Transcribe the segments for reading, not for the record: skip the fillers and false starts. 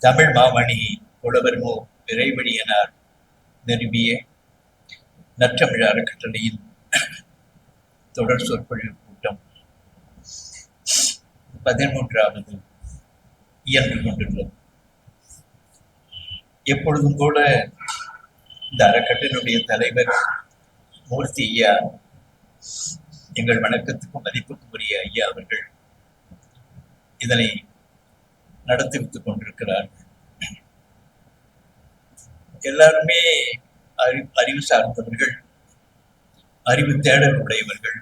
தமிழ் மாமணி புலவர் மு இறைவழியனார் நிறுவிய நற்றமிழ் அறக்கட்டளையின் தொடர் சொற்பொழிவு கூட்டம் 13வது இயன்று கொண்டுள்ளது. எப்பொழுதும் கூட இந்த அறக்கட்டளையுடைய தலைவர் மூர்த்தி ஐயா, எங்கள் வணக்கத்துக்கும் மதிப்புக்கும் உரிய ஐயா அவர்கள் இதனை நடத்தி வைத்துக் கொண்டிருக்கிறார்கள். எல்லாருமே அறிவு சார்ந்தவர்கள், அறிவு தேடல் உடையவர்கள்,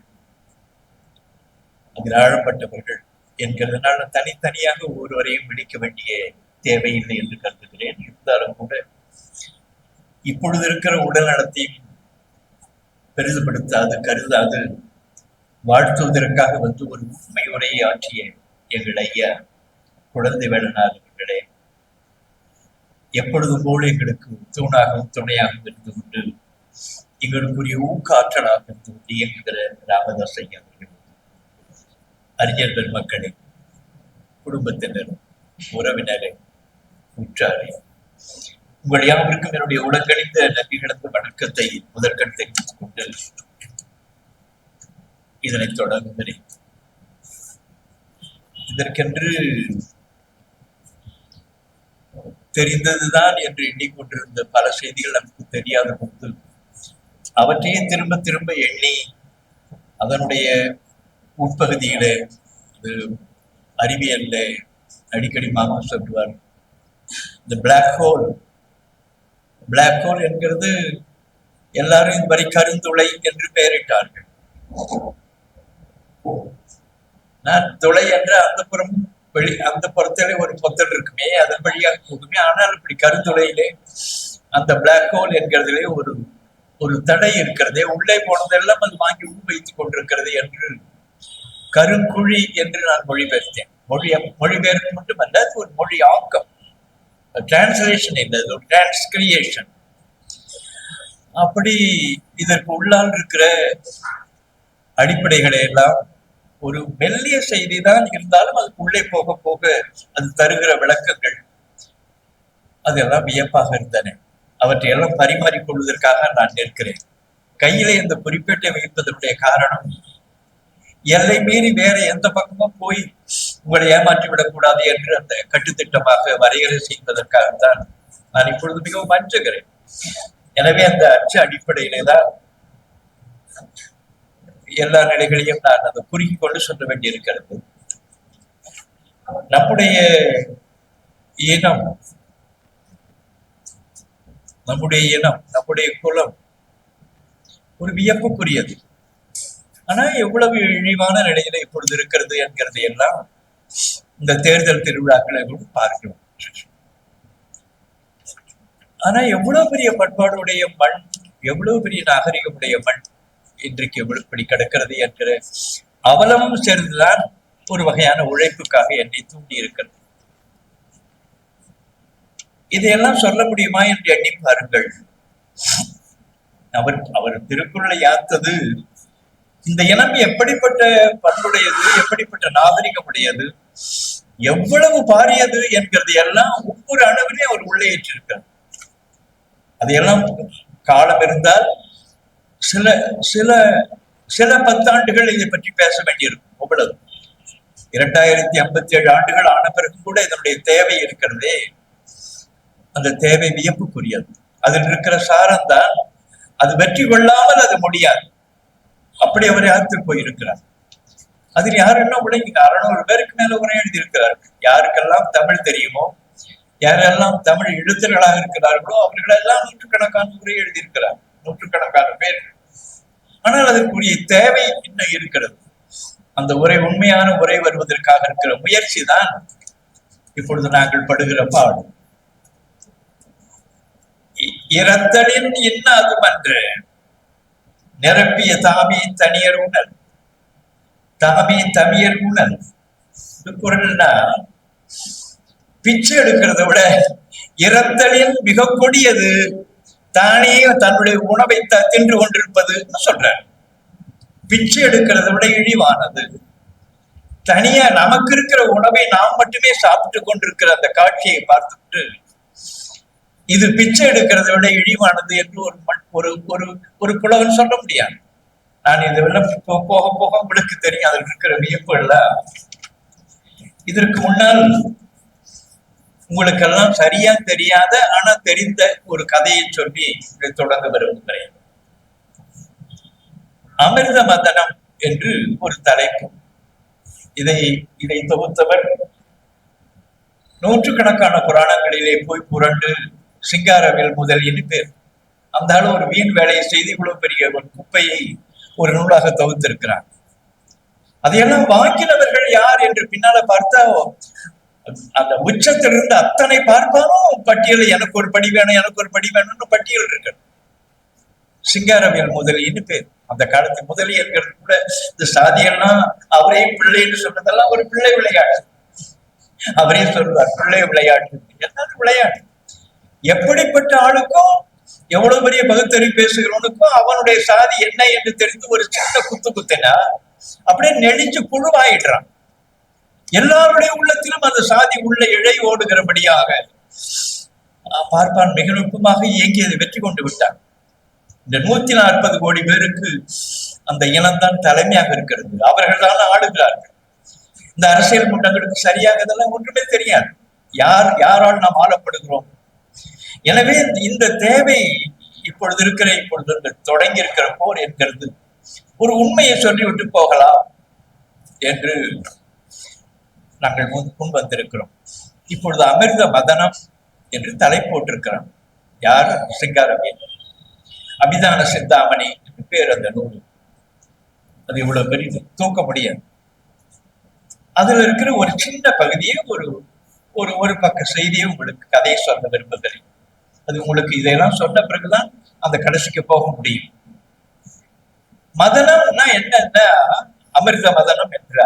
அதில் ஆழப்பட்டவர்கள் என்கிறதுனால தனித்தனியாக ஒருவரையும் விழிக்க வேண்டிய தேவையில்லை என்று கருதுகிறேன். இருந்தாலும் கூட இப்பொழுது இருக்கிற உடல் நலத்தையும் பெரிதுபடுத்தாது கருதாது வாழ்த்துவதற்காக வந்து ஒரு உண்மை உரையை ஆற்றிய எங்கள் ஐயா குழந்தை வேடனார் அவர்களே, எப்பொழுதும் போல எங்களுக்கு தூணாகவும் துணையாகவும் இருந்து கொண்டு எங்களுக்குரிய ஊக்காற்றலாக இருந்து கொண்டு இயங்குகிற ராமதாஸ் ஐயா அவர்கள், அறிஞர் பெருமக்களே, குடும்பத்தினர், உறவினரை, உற்றாரே, உங்கள் யாவருக்கும் என்னுடைய உலகணிந்த நன்றி கிடந்த வணக்கத்தை முதற்கண் தெரிவித்துக் கொண்டு இதனை தொடங்குகிறேன். இதற்கென்று தெரிந்ததுதான் என்று எண்ணிக்கொண்டிருந்த பல செய்திகள் நமக்கு தெரியாத போது அவற்றையே திரும்ப திரும்ப எண்ணி அதனுடைய உட்பகுதியில அறிவியல்ல அடிக்கடி மாமா சொல்லுவார், இந்த பிளாக் ஹோல் என்கிறது எல்லாரும் இந்த மாதிரி கருந்துளை என்று பெயரிட்டார்கள். நான் துளை என்ற அந்த புறம் அந்த புறத்திலே ஒரு பொத்தல் இருக்குமே, அதன் வழியாக போகுமே. ஆனால் இப்படி கருந்துளையிலே அந்த பிளாக் ஹோல் என்கிறதுலே ஒரு தடை இருக்கிறதே, உள்ளே போனதெல்லாம் அது வாங்கி வைத்துக் கொண்டிருக்கிறது என்று கருங்குழி என்று நான் மொழிபெயர்த்தேன். மொழிபெயர்ப்பு மட்டுமல்ல, அது ஒரு மொழி ஆக்கம், டிரான்ஸ்லேஷன் இல்லை, அது ஒரு டிரான்ஸ்கிரியேஷன். அப்படி இதற்கு உள்ளால் இருக்கிற அடிப்படைகளை எல்லாம் ஒரு மெல்லிய செய்தி தான் இருந்தாலும் அதுக்கு உள்ளே போக போக அது தருகிற விளக்கங்கள் அதெல்லாம் வியப்பாக இருந்தன. அவற்றையெல்லாம் பரிமாறிக்கொள்வதற்காக நான் நிற்கிறேன். கையிலே இந்த குறிப்பேட்டை வைப்பதனுடைய காரணம், எல்லை மீறி வேற எந்த பக்கமும் போய் உங்களை ஏமாற்றிவிடக் கூடாது என்று அந்த கட்டுத்திட்டமாக வரையறை செய்வதற்காகத்தான் நான் இப்பொழுது மிகவும் அஞ்சுகிறேன். எனவே அந்த அச்சு அடிப்படையிலே தான் எல்லா நிலைகளையும் நான் அதை குறுக்கிக் கொண்டு சொல்ல வேண்டியிருக்கிறது. நம்முடைய இனம், நம்முடைய குலம் ஒரு வியப்புக்குரியது. ஆனா எவ்வளவு இழிவான நிலையில இப்பொழுது இருக்கிறது என்கிறது எல்லாம் இந்த தேர்தல் திருவிழாக்களை பார்க்கிறோம். ஆனா எவ்வளவு பெரிய பண்பாடுடைய மண், எவ்வளவு பெரிய நாகரிகமுடைய மண் இன்றைக்கு இப்படி கிடக்கிறது என்கிற அவலமும் சேர்ந்துதான் ஒரு வகையான உழைப்புக்காக என்னை தூண்டி இருக்கிறது. இதையெல்லாம் சொல்ல முடியுமா என்று எண்ணி பாருங்கள். அவர் திருக்குறளை யாத்தது இந்த இனம் எப்படிப்பட்ட பண்புடையது, எப்படிப்பட்ட நாகரிகம் உடையது, எவ்வளவு பாரியது என்கிறது எல்லாம் ஒவ்வொரு அணுவிலே அவர் உள்ளே ஏற்றிருக்கிறார். அதையெல்லாம் காலம் இருந்தால் சில சில சில பத்தாண்டுகள் இதை பற்றி பேச வேண்டியிருக்கும். அவ்வளவு 2057 ஆண்டுகள் ஆன பிறகு கூட இதனுடைய தேவை இருக்கிறதே, அந்த தேவை வியப்புக்குரியது. அதில் இருக்கிற சாரம் தான், அது வெற்றி கொள்ளாமல் அது முடியாது. அப்படி அவர் யாத்து போயிருக்கிறார். அதில் யாரெல்லாம் 600 பேருக்கு மேல உரை எழுதியிருக்கிறார்கள். யாருக்கெல்லாம் தமிழ் தெரியுமோ, யாரெல்லாம் தமிழ் எழுத்தர்களாக இருக்கிறார்களோ அவர்களெல்லாம் நூற்றுக்கணக்கான உரை எழுதியிருக்கிறார், நூற்றுக்கணக்கான பேர். ஆனால் அதற்குரிய தேவை இன்னும் இருக்கிறது. அந்த உரை உண்மையான உரை வருவதற்காக இருக்கிற முயற்சி தான் இப்பொழுது நாங்கள் படுகிற பாடு. இறத்தலின் இன்ன அதுமன்று நிரப்பிய தாமே தனியர் உணல், தாமே தமியர் உணல். குரல்னா பிச்சை எடுக்கிறத விட இறத்தலின் மிக கொடியது தானே தன்னுடைய உணவை தின்று கொண்டிருப்பது சொல்ற. பிச்சை எடுக்கிறத விட இழிவானது. தனியா நமக்கு இருக்கிற உணவை நாம் மட்டுமே சாப்பிட்டு கொண்டிருக்கிற அந்த காட்சியை பார்த்துட்டு இது பிச்சை எடுக்கிறத விட இழிவானது என்று ஒரு ஒரு ஒரு புலவன் சொல்ல முடியாது. நான் இதெல்லாம் போக போக உங்களுக்கு தெரியும் அதில் இருக்கிற வியப்புகள்ல. இதற்கு முன்னால் உங்களுக்கெல்லாம் சரியா தெரியாத ஆனா தெரிந்த ஒரு கதையை சொல்லி தொடங்க விரும்புகிறேன். அமிர்த மதனம் என்று ஒரு தலைப்பு. இதை தொகுத்தவர் நூற்றுக்கணக்கான புராணங்களிலே போய் புரண்டு சிங்காரவேல் முதலின்னு பேர். அந்த ஆளு ஒரு வீண் வேலையை செய்து இவ்வளவு பெரிய ஒரு குப்பையை ஒரு நூலாக தொகுத்திருக்கிறார். அதையெல்லாம் வாங்கினவர்கள் யார் என்று பின்னால பார்த்தா அந்த உச்சத்திலிருந்து அத்தனை பார்ப்பாலும் பட்டியல் எனக்கு ஒரு படி வேணும் எனக்கு ஒரு படி வேணும்னு பட்டியல் இருக்கு. சிங்காரவேல் முதலின்னு பேர். அந்த காலத்து முதலியர்கள் கூட இந்த சாதியெல்லாம் அவரே பிள்ளைன்னு சொன்னதெல்லாம் ஒரு பிள்ளை விளையாட்டு. அவரே சொல்வார் பிள்ளை விளையாட்டு, எல்லாரும் விளையாட்டு. எப்படிப்பட்ட ஆளுக்கும் எவ்வளவு பெரிய பகுத்தறிவு பேசுகிறவனுக்கும் அவனுடைய சாதி என்ன என்று தெரிந்து ஒரு சின்ன குத்தினா அப்படியே நெளிஞ்சு புழுவாயிடுறான். எல்லாருடைய உள்ளத்திலும் அந்த சாதி உள்ள இழை ஓடுகிறபடியாக பார்ப்பான் மிக நுட்பமாக இயங்கியதை வெற்றி கொண்டு விட்டான். இந்த 140 கோடி பேருக்கு அந்த இனம்தான் தலைமையாக இருக்கிறது. அவர்கள் தான் ஆளுகிறார்கள். இந்த அரசியல் முன்னங்களுக்கு சரியாக இதெல்லாம் ஒன்றுமே தெரியாது. யாரால் நாம் ஆளப்படுகிறோம். எனவே இந்த தேவை இப்பொழுது தொடங்கி இருக்கிற போர் என்கிறது ஒரு உண்மையை சொல்லிவிட்டு போகலாம் என்று நாங்கள் முன் வந்திருக்கிறோம். இப்பொழுது அமிர்த மதனம் என்று தலை போட்டிருக்கிறோம். யார்? சிங்காரவேல். அபிதான சிந்தாமணி என்று பேர் அந்த நூல். அது இவ்வளவு பெரிய தூக்க முடியாது. அதுல இருக்கிற ஒரு சின்ன பகுதியை ஒரு பக்க செய்தியை உங்களுக்கு கதையை சொல்ல விரும்புகிறேன். அது உங்களுக்கு இதையெல்லாம் சொன்ன பிறகுதான் அந்த கடைசிக்கு போக முடியும். மதனம்னா என்னன்னா, அமிர்த மதனம் என்ற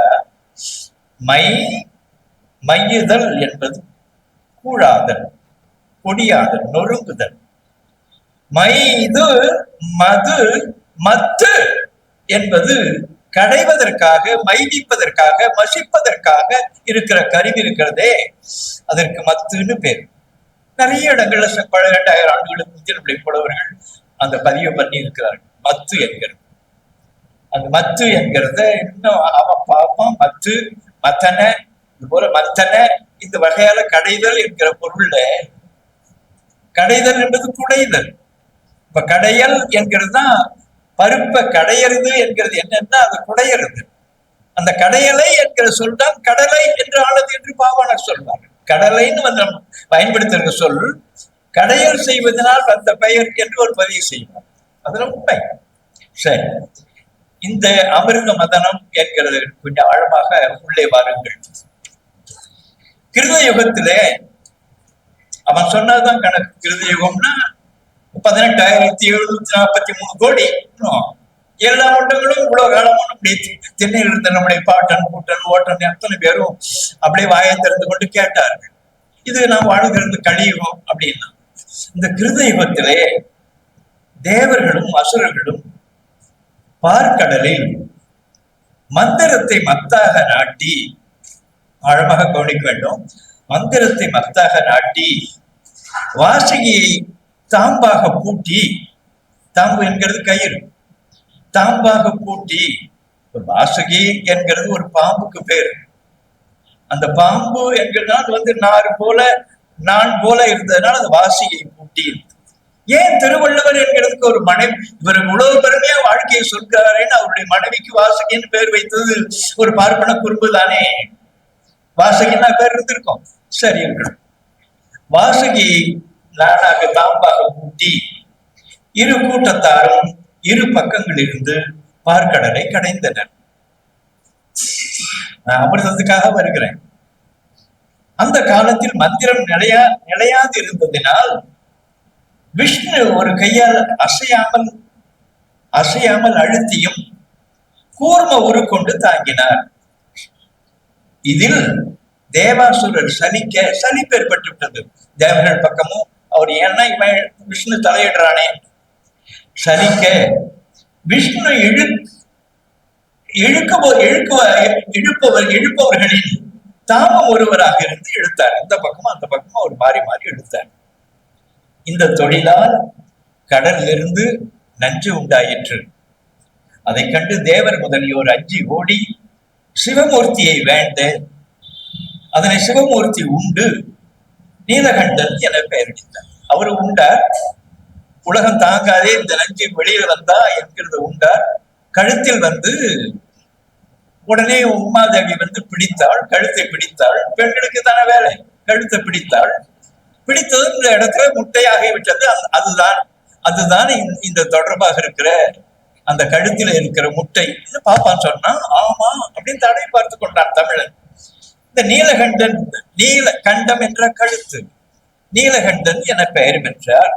மையுதல் என்பது கூழாதல், பொடியாதல், நொறுங்குதல். இது மது மத்து என்பது கடைவதற்காக, மைதிப்பதற்காக, மசிப்பதற்காக இருக்கிற கருவி இருக்கிறதே, அதற்கு மத்துன்னு பேர். நிறைய இடங்கள்ல 2000 ஆண்டுகளுக்கு முந்திய புலவர்கள் அந்த பதிவு பண்ணி இருக்கிறார்கள். மத்து என்கிறது. அந்த மத்து என்கிறத இன்னும் அவன் பார்ப்பான். மத்து, மத்தன, இது போல மத்தன இந்த வகையால கடைதல் என்கிற பொருள்ல கடைதல் என்பது குடைதல். இப்ப கடையல் என்கிறது தான் பருப்பை கடையறது என்கிறது என்னன்னா அது குடையறது. அந்த கடையலை என்கிற சொல் தான் கடலை என்று ஆனது என்று பாவாணர் சொல்வார். கடலைன்னு வந்து பயன்படுத்துகிற சொல் கடையல் செய்வதனால் அந்த பெயர் என்று ஒரு பதிவு செய்வார். அதுல உண்மை. சரி, இந்த அமிர்த மதனம் என்கிறது கொஞ்சம் ஆழமாக உள்ளே வாருங்கள். கிருத யுகத்திலே அவன் சொன்னதுதான் கணக்கு. கிருத யுகம்னா 18,743 கோடி. எல்லா மண்டங்களும் இவ்வளவு காலமும் அப்படியே திண்ணையில் இருந்த நம்முடைய பாட்டன் கூட்டன் ஓட்டன் அத்தனை பேரும் அப்படியே வாயை திறந்து கொண்டு கேட்டார்கள், இது நாம் வாழ்கிறது கலியுகம் அப்படின்னா. இந்த கிருத யுகத்திலே தேவர்களும் அசுரர்களும் பார்க்கடலில் மந்திரத்தை மத்தாக நாட்டி, ஆழமாக கவனிக்க வேண்டும், மந்திரத்தை மத்தாக நாட்டி வாசகியை தாம்பாக பூட்டி, தாம்பு என்கிறது கயிறு, தாம்பாக பூட்டி, வாசுகி என்கிறது ஒரு பாம்புக்கு பேரு. அந்த பாம்பு என்கிறது அது நான் போல இருந்ததுனால அது வாசியை பூட்டி. ஏன் திருவள்ளுவர் என்கிறதுக்கு ஒரு மனைவி, இவர் உழவு பெருமையா வாழ்க்கையை சொல்கிறாரேன்னு அவருடைய மனைவிக்கு வாசகின்னு பேர் வைத்தது ஒரு பார்ப்பன குறும்பு தானே. வாசகின்னா பேர் இருந்திருக்கும். சரி இருக்கணும். வாசகி நானாக தாம்பாக பூட்டி இரு கூட்டத்தாரும் இரு பக்கங்களிலிருந்து பார்க்கடலை கடைந்தனர். நான் அமிர்தத்துக்காக வருகிறேன். அந்த காலத்தில் மந்திரம் நிலையாது இருந்ததினால் விஷ்ணு ஒரு கையால் அசையாமல் அழுத்தியும் கூர்ம உரு கொண்டு தாங்கினார். இதில் தேவாசுரர் சலிப்பு ஏற்பட்டு விட்டது. தேவர்கள் பக்கமும் அவர் ஏன்னா இவன் விஷ்ணு தலையிடுறானே சலிக்க விஷ்ணு இழுப்பவர்களில் தாமும் ஒருவராக இருந்து இழுத்தார். இந்த பக்கமும் அந்த பக்கமும் ஒரு மாறி மாறி இழுத்தார். இந்த தொழிலால் கடலிலிருந்து நஞ்சு உண்டாயிற்று. அதை கண்டு தேவர் முதலியோர் அஞ்சி ஓடி சிவமூர்த்தியை வேண்ட அதனை சிவமூர்த்தி உண்டு நீலகண்டன் என பெயரடித்தார். அவரு உண்டார். உலகம் தாங்காதே இந்த நஞ்சு வெளியில வந்தா என்கிறது உண்டார். கழுத்தில் வந்து உடனே உமாதேவி வந்து பிடித்தாள், கழுத்தை பிடித்தாள். பெண்களுக்கு தானே வேலை, கழுத்தை பிடித்தாள். பிடித்தது இந்த இடத்துல முட்டையாகி விட்டது. அதுதான் இந்த தொடர்பாக இருக்கிற அந்த கழுத்துல இருக்கிற முட்டை பாப்பான்னு சொன்னா, ஆமா அப்படின்னு தடை பார்த்து கொண்டான் தமிழன். இந்த நீலகண்டன், நீலகண்டம் என்ற கழுத்து, நீலகண்டன் என பெயர் பெற்றார்.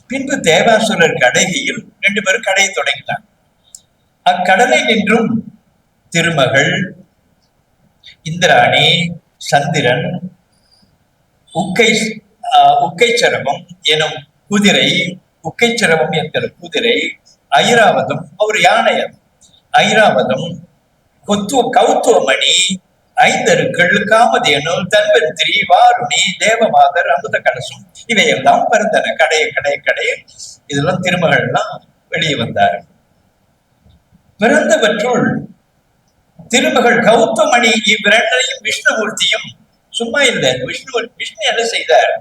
பின்பு தேவாசுரர் கடைகையில் 2 பேரும் கடையை தொடங்கினார். அக்கடலை நின்றும் திருமகள், இந்திராணி, சந்திரன், உக்கைச்சரவம் எனும் குதிரை, உக்கைச்சரவம் என்கிற குதிரை, ஐராவதம் ஒரு யானை, ஐராவதம், கௌத்துவமணி, ஐந்தருக்கள், காமதேனு, தன்வந்திரி, வாருணி, தேவமாதர், அமுத கலசம் இவையெல்லாம் பிறந்தன. கடைய இதெல்லாம் திருமகள்லாம் வெளியே வந்தார்கள். பிறந்தவற்றுள் திருமகள் கௌதமணி இவ்விரண்டையும் விஷ்ணுமூர்த்தியும் சும்மா இல்லை. விஷ்ணு என்ன செய்தார்?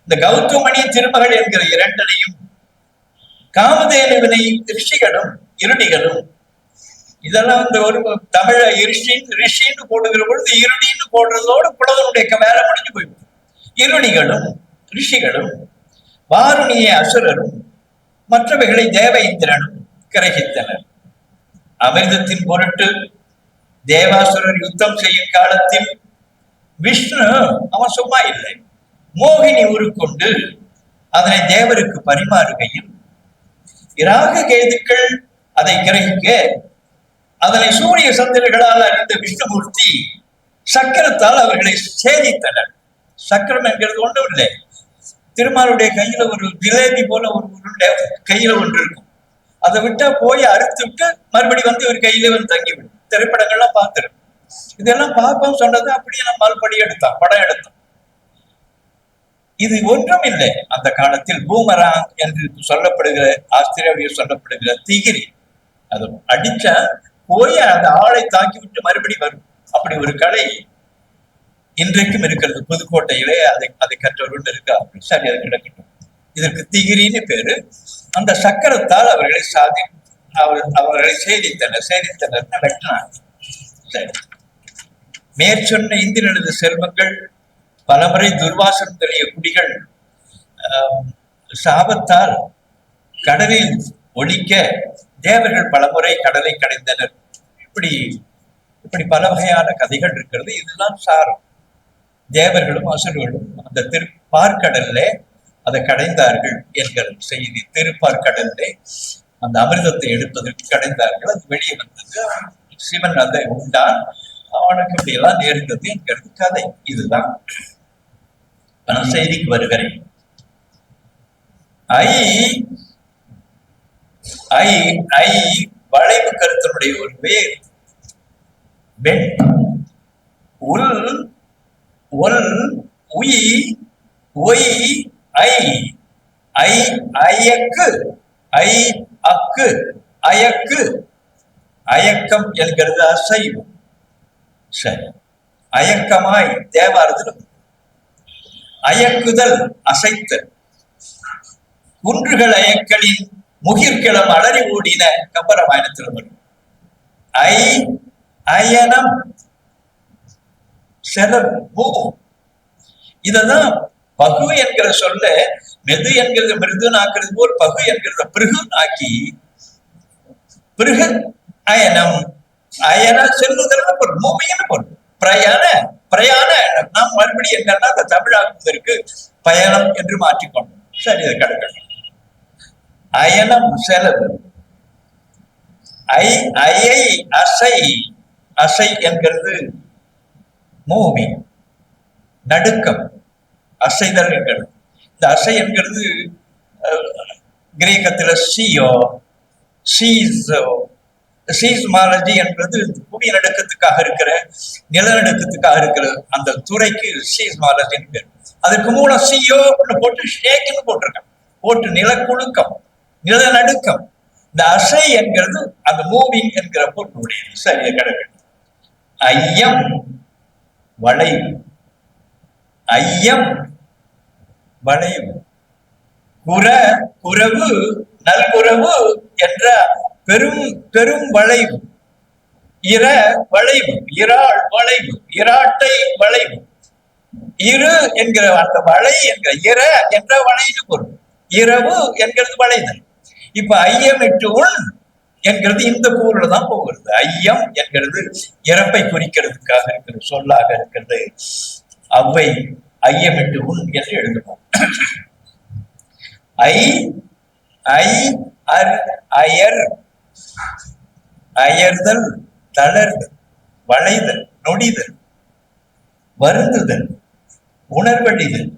இந்த கௌதமணி திருமகள் என்கிற 2ஐயும் காமதேனுவினை ரிஷிகளும் இருடிகளும், இதெல்லாம் இந்த ஒரு தமிழ ரிஷின்னு போடுகிற பொழுது இருடின்னு போடுறதோடு புலவனுடைய வேலை முடிஞ்சு போயிடும். இருடிகளும் ரிஷிகளும் வாருணிய அசுரரும் மற்றவைகளை தேவ இந்திரனும் கிரகித்தனர். அமிர்தத்தின் பொருட்டு தேவாசுரர் யுத்தம் செய்யும் காலத்தில் விஷ்ணு அவன் சும்மா இல்லை, மோகினி உருக்கொண்டு அதனை தேவருக்கு பரிமாறுகையில் இராக கேதுக்கள் அதை கிரகிக்க அதனை சூரிய சந்திரர்களால் அறிந்த விஷ்ணுமூர்த்தி சக்கரத்தால் அவர்களை சேதித்தனர். சக்கரம் என்கிறது ஒன்றும் இல்லை, திருமாலுடைய கையில ஒரு ஜிலேபி போல ஒரு கையில ஒன்று இருக்கும். அதை விட்டா போய் அறுத்து விட்டு மறுபடி வந்து இவர் கையில வந்து தங்கிவிடும். திரைப்படங்கள்லாம் பார்த்துரும். இதெல்லாம் பார்ப்போம் சொன்னது அப்படியே நம்ம படம் எடுத்தோம். இது ஒன்றும் இல்லை. அந்த காலத்தில் பூமராங் என்று சொல்லப்படுகிற, ஆஸ்திரேலியா சொல்லப்படுகிற திகிரி, அது அடிச்சா போய் அந்த ஆளை தாக்கி விட்டு மறுபடி வரும். அப்படி ஒரு கலை இன்றைக்கும் இருக்கிறது. புதுக்கோட்டையிலே அதை கற்றவர்கள் இருக்கா? சரி, அது கிடக்கட்டும். இதற்கு திகிரின்னு பேரு. அந்த சக்கரத்தால் அவர்களை சேதித்தனர் வெட்டினார். சரி, மேற்சொன்ன இந்திரனது செல்வங்கள் பலமுறை துர்வாசம் தெளிய குடிகள் சாபத்தால் கடலில் ஒழிக்க தேவர்கள் பலமுறை கடலை கடைந்தனர். இப்படி பல வகையான கதைகள் இருக்கிறது. இதெல்லாம் சாரம். தேவர்களும் அசுரர்களும் அந்த திருப்பார்கடல்ல அதை கடைந்தார்கள் என்கிற செய்தி. திருப்பார்கடல்ல அந்த அமிர்தத்தை எடுப்பதற்கு கடைந்தார்கள். அது வெளியே வந்தது. சிவன் அதை உண்டான், அவனுக்கு இப்படி எல்லாம் நேர்ந்தது என்கிறது கதை. இதுதான் செய்திக்கு வருகிறேன். வளைவு கருத்தினுடைய ஒரு வேர். அயக்கம் என்கிறது அசைவம். சரி, அயக்கமாய் தேவாரத்தில் அயக்குதல், அசைத்தல். குன்றுகள் அயக்களின் முகிர்கிளம் அலறி ஓடின கம்பராமாயணத்தில் வரும். அயனம் செலவு போகும். இததான் பகு என்கிற சொல்ல மெது என்கிறது மிருதுன்னு ஆக்குறது போல் பகு என்கிறத பிருகு ஆக்கி பிருகு அயனம், அயன செல்லுதல் பொருள், மூவின்னு பொருள். பிரயாண நாம் மறுபடியும் என்னன்னா அந்த தமிழாக்குவதற்கு பயணம் என்று மாற்றிக்கொண்டோம். சரி, அது கிடக்கணும். அயனம் செலவு. அசை என்கிறது மூவி, நடுக்கம், அசைதல் என்கிறது. இந்த அசை என்கிறது கிரேக்கத்துல சியோ, சீசோ, சீஸ்மாலஜி என்பது புவி நடுக்கத்துக்காக இருக்கிற நிலநடுக்கத்துக்காக இருக்கிற அந்த துறைக்கு சீஸ்மாலஜின்னு பேர். அதுக்கு மூலம் சிஓ போட்டு ஷேக்னு போட்டிருக்காங்க, போட்டு நிலக்குழுக்கம், நிலநடுக்கம். இந்த அசை என்கிறது அந்த மூவிங் என்கிற போட்டுடையது. சரியா கிடக்கு. ஐயம் வளைவு, ஐயம் வளைவு, குறவு நல்குறவு என்ற பெரும் பெரும் வளைவு, வளைவு, இறாள் வளைவு, இராட்டை வளைவு, இரு என்கிற அந்த வளை என்கிற என்ற வளைன்னு பொருள், இரவு என்கிறது வளைதல். இப்ப ஐயமிட்டு உள் என்கிறது இந்த கூறுல தான் போகிறது. ஐயம் என்கிறது இறப்பை குறிக்கிறதுக்காக இருக்கிற சொல்லாக இருக்கிறது. அவ்வை ஐயமிட்டு உள் என்று எழுதுவோம். அயர், அயர்தல், தளர்தல், வளைதல், நொடிதல், வருந்துதல், உணர்வழிதல்,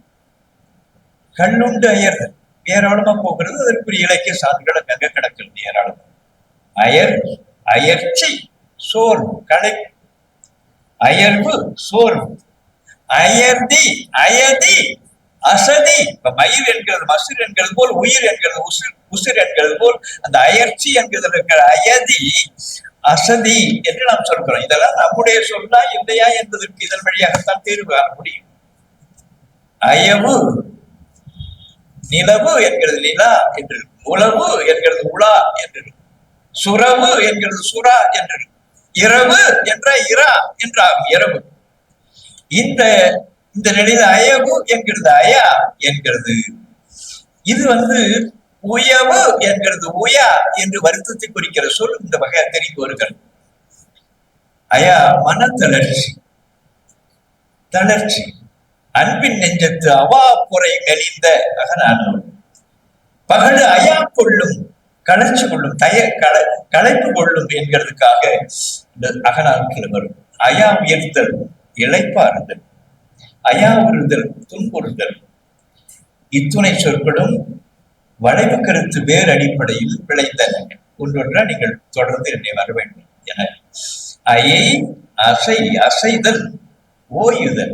கண்ணுண்டு அயர்தல், ஏராளமா போகிறது. அதற்குரிய இலக்கிய சான்றுகள் அங்க கிடக்கிறது ஏராளமா. அயர்ச்சி, சோர்வு, களைப்பு, அயர்வு, சோர்வு, அயர்தி, அயதி, அசதி. இப்ப மயிர் என்கிறது மசுர் என்கிறது போல், உயிர் என்கிறது உசிர் என்கிறது போல், அந்த அயற்சி என்கிறது இருக்கிற அயதி, அசதி என்று நாம் சொல்கிறோம். இதெல்லாம் நம்முடைய சொல்லா இல்லையா என்பதற்கு இதன் வழியாகத்தான் தீர்வு காண முடியும். அயவு, நிலவு என்கிறது நிலா என்று, உளவு என்கிறது உலா என்று, சுரவு என்கிறது சுறா என்று, இரவு என்ற இரா என்றாகும் இரவு. இந்த நிலையில அயவு என்கிறது அயா என்கிறது. இது உயவு என்கிறது உயா என்று வருத்தத்தை குறிக்கிற சொல் இந்த வகை தெரிந்து வருகிறது. அயா மன தளர்ச்சி, தளர்ச்சி, அன்பின் நெஞ்சத்து அவா புரை மெலிந்த அகனானோடு, பகடு அயா கொள்ளும், களைச்சு கொள்ளும், களைப்பு கொள்ளும் என்கிறதுக்காக இந்த அகநாட்கள் வரும். அயா உயர்த்தல், இளைப்பாறுதல், அயா உறுதல், துன்புறுதல். இத்துணை சொற்களும் வளைவு கருத்து வேறு அடிப்படையில் விளைந்தன. ஒன்றொன்றா நீங்கள் தொடர்ந்து என்னை வர வேண்டும் என. அயை, அசை, அசைதல், ஓயுதல்,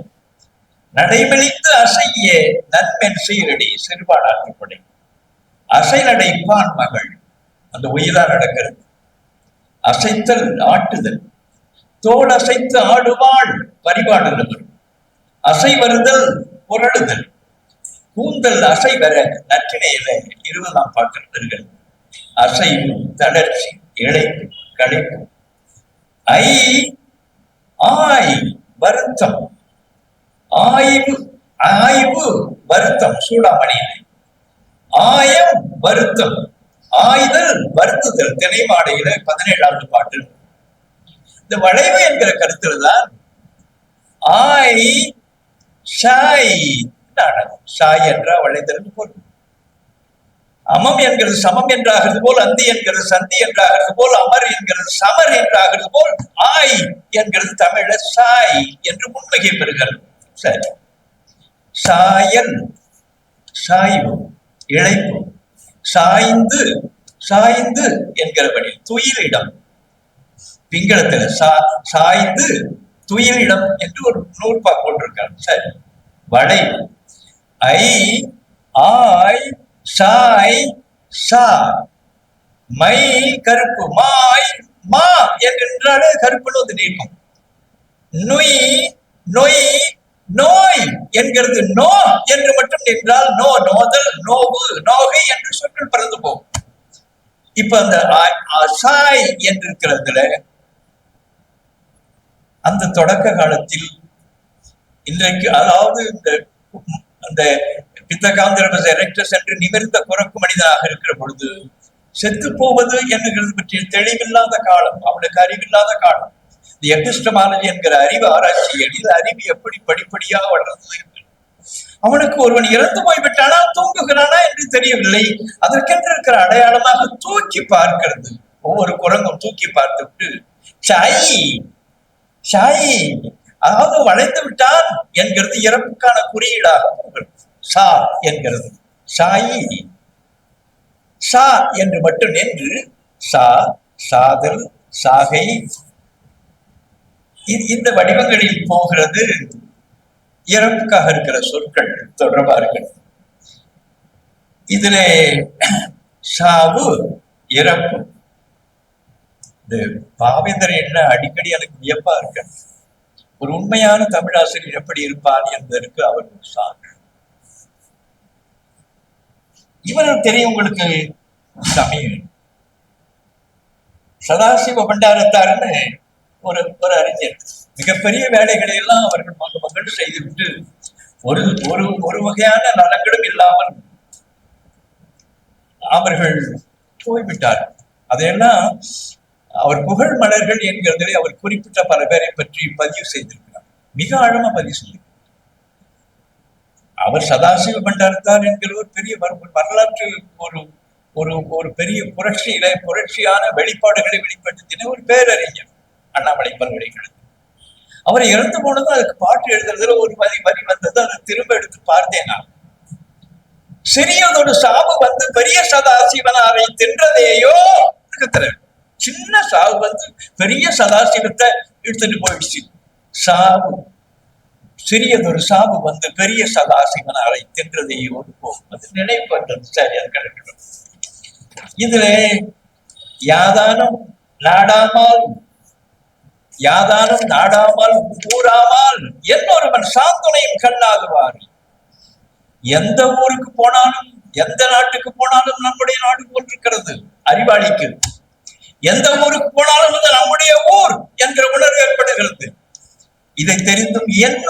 நடைமெளித்து அசைய நன்மென் சீரடி சிறுபாடாற்றுப்படை. அசை நடைப்பான் மகள், அந்த உயிரா நடக்கிறது. அசைத்தல், ஆட்டுதல், தோல் அசைத்து ஆடுவாள் பரிபாடல். அசை வருதல், புரளுதல், கூந்தல் அசை வர நற்றினையில 20ஆம் பாட்டில் வருகிறது. அசைவு, தளர்ச்சி, இழைப்பு, களைப்பு. ஆய் வருத்தம், ஆய்வு, ஆய்வு வருத்தம் சூடாமணியில. ஆயம் வருத்தம், ஆய்தல் வருத்துதல் திணைமாடையில 17ஆவது பாட்டு. இந்த வளைவு என்கிற கருத்துல தான் ஆய் ஷாய் நாடகம். ஷாய் என்ற வளைதல் பொருள். அமம் என்கிறது சமம் என்றாகிறது போல், அந்தி என்கிறது சந்தி என்றாகிறது போல், அமர் என்கிறது சமர் என்றாகிறது போல், ஆய் என்கிறது தமிழ சாய் என்று முன்மிகை பெறுகிறது. சரி, சாயல், சாய்வு, இழைப்பு, சாய்ந்து, சாய்ந்து என்கிறபடி துயிலிடம். பிங்களத்துல சாய்ந்து துயிலிடம் என்று ஒரு நூற்பா போட்டிருக்காங்க. சரி, வளைவு. ஆய் சாய் சா. மை கருப்பு, மாய் மா என்றாலே கருப்புன்னு நீக்கும். நொய், நொய், நோய் என்கிறது நோ என்று மட்டும் நின்றால் நோ, நோதல், நோவு, நோகை என்று சொற்கள் பறந்து போகும். இப்ப அந்த சாய் என்று இருக்கிறதுல அந்த தொடக்க காலத்தில் இன்றைக்கு, அதாவது இந்த பித்தகாந்திரபஸ் எரெக்டஸ் என்று நிமிர்ந்த குரக்கு மனிதனாக இருக்கிற பொழுது செத்து போவது என்கிறது பற்றிய தெளிவில்லாத காலம், அவனுக்கு அறிவில்லாத காலம். இந்த எபிஸ்டமாலஜி என்கிற அறிவு ஆராய்ச்சி எளித அறிவு எப்படி படிப்படியாக வளர்ந்தது என்று. அவனுக்கு ஒருவன் இறந்து போய்விட்டானா தூங்குகிறானா என்று தெரியவில்லை. அதற்கென்று இருக்கிற அடையாளமாக தூக்கி பார்க்கிறது. ஒவ்வொரு குரங்கும் தூக்கி பார்த்துவிட்டு சாயி, சாயி, அதாவது வளைந்து விட்டான் என்கிறது இறப்புக்கான குறியீடாக சா என்கிறது. சாயி, சா என்று மட்டும் நின்று சா, சாதல், சாகை இந்த வடிவங்களில் போகிறது. இறப்புக்காக இருக்கிற சொற்கள் தொடர்பா இருக்கிறது. இதுல சாவு, இறப்பு. இந்த பாவேந்தர் என்ன அடிக்கடி எனக்கு வியப்பா இருக்க. ஒரு உண்மையான தமிழாசிரியர் எப்படி இருப்பான் என்பதற்கு அவர் ஒரு சான்று. இவரும் தெரியும் உங்களுக்கு, தமிழ் சதாசிவ பண்டாரத்தாருன்னு ஒரு அறிஞர். மிகப்பெரிய வேலைகளை எல்லாம் அவர்கள் மக்கள் செய்துவிட்டு ஒரு ஒரு ஒரு வகையான நலங்களும் இல்லாமல் அவர்கள் போய்விட்டார். அதையெல்லாம் அவர் புகழ் மலர்கள் என்கிறதை அவர் குறிப்பிட்ட பல பேரை பற்றி பதிவு செய்திருக்கிறார். மிக ஆழமா பதிவு செய்திருக்கிறார். அவர் சதாசிவ பண்டாரத்தார் என்கிற ஒரு பெரிய வரலாற்று ஒரு ஒரு ஒரு பெரிய புரட்சியான வெளிப்பாடுகளை வெளிப்படுத்தின ஒரு பேரறிஞர். அண்ணாமலை பல்கலைக்கழகம். அவர் இறந்து போனதும் அதுக்கு பாட்டு எழுதுறதுல ஒரு வரி வந்தது. அதை திரும்ப எடுத்து பார்த்தேன் நான். சிறியதொரு சாவு வந்து பெரிய சதாசிவனாரை தின்றதையோ, சின்ன சாவு வந்து பெரிய சதாசிவத்தை எடுத்துட்டு போயிடுச்சு. சாவு, சிறியதொரு சாவு வந்து பெரிய சதாசிவனாரை தின்றதையோ போகும். அது நினைவு வந்தது. சரி, அது கிடைக்கணும். இதுல யாதானும் நாடாமல் ஊராமல் என்னொருவன் சாந்துணையும் கண்ணாகுவார். எந்த ஊருக்கு போனாலும், எந்த நாட்டுக்கு போனாலும் நம்முடைய நாடு போன்றிருக்கிறது அறிவாளிக்கு. எந்த ஊருக்கு போனாலும் அது நம்முடைய ஊர் என்கிற உணர்வு ஏற்படுகிறது. இதை தெரிந்தும்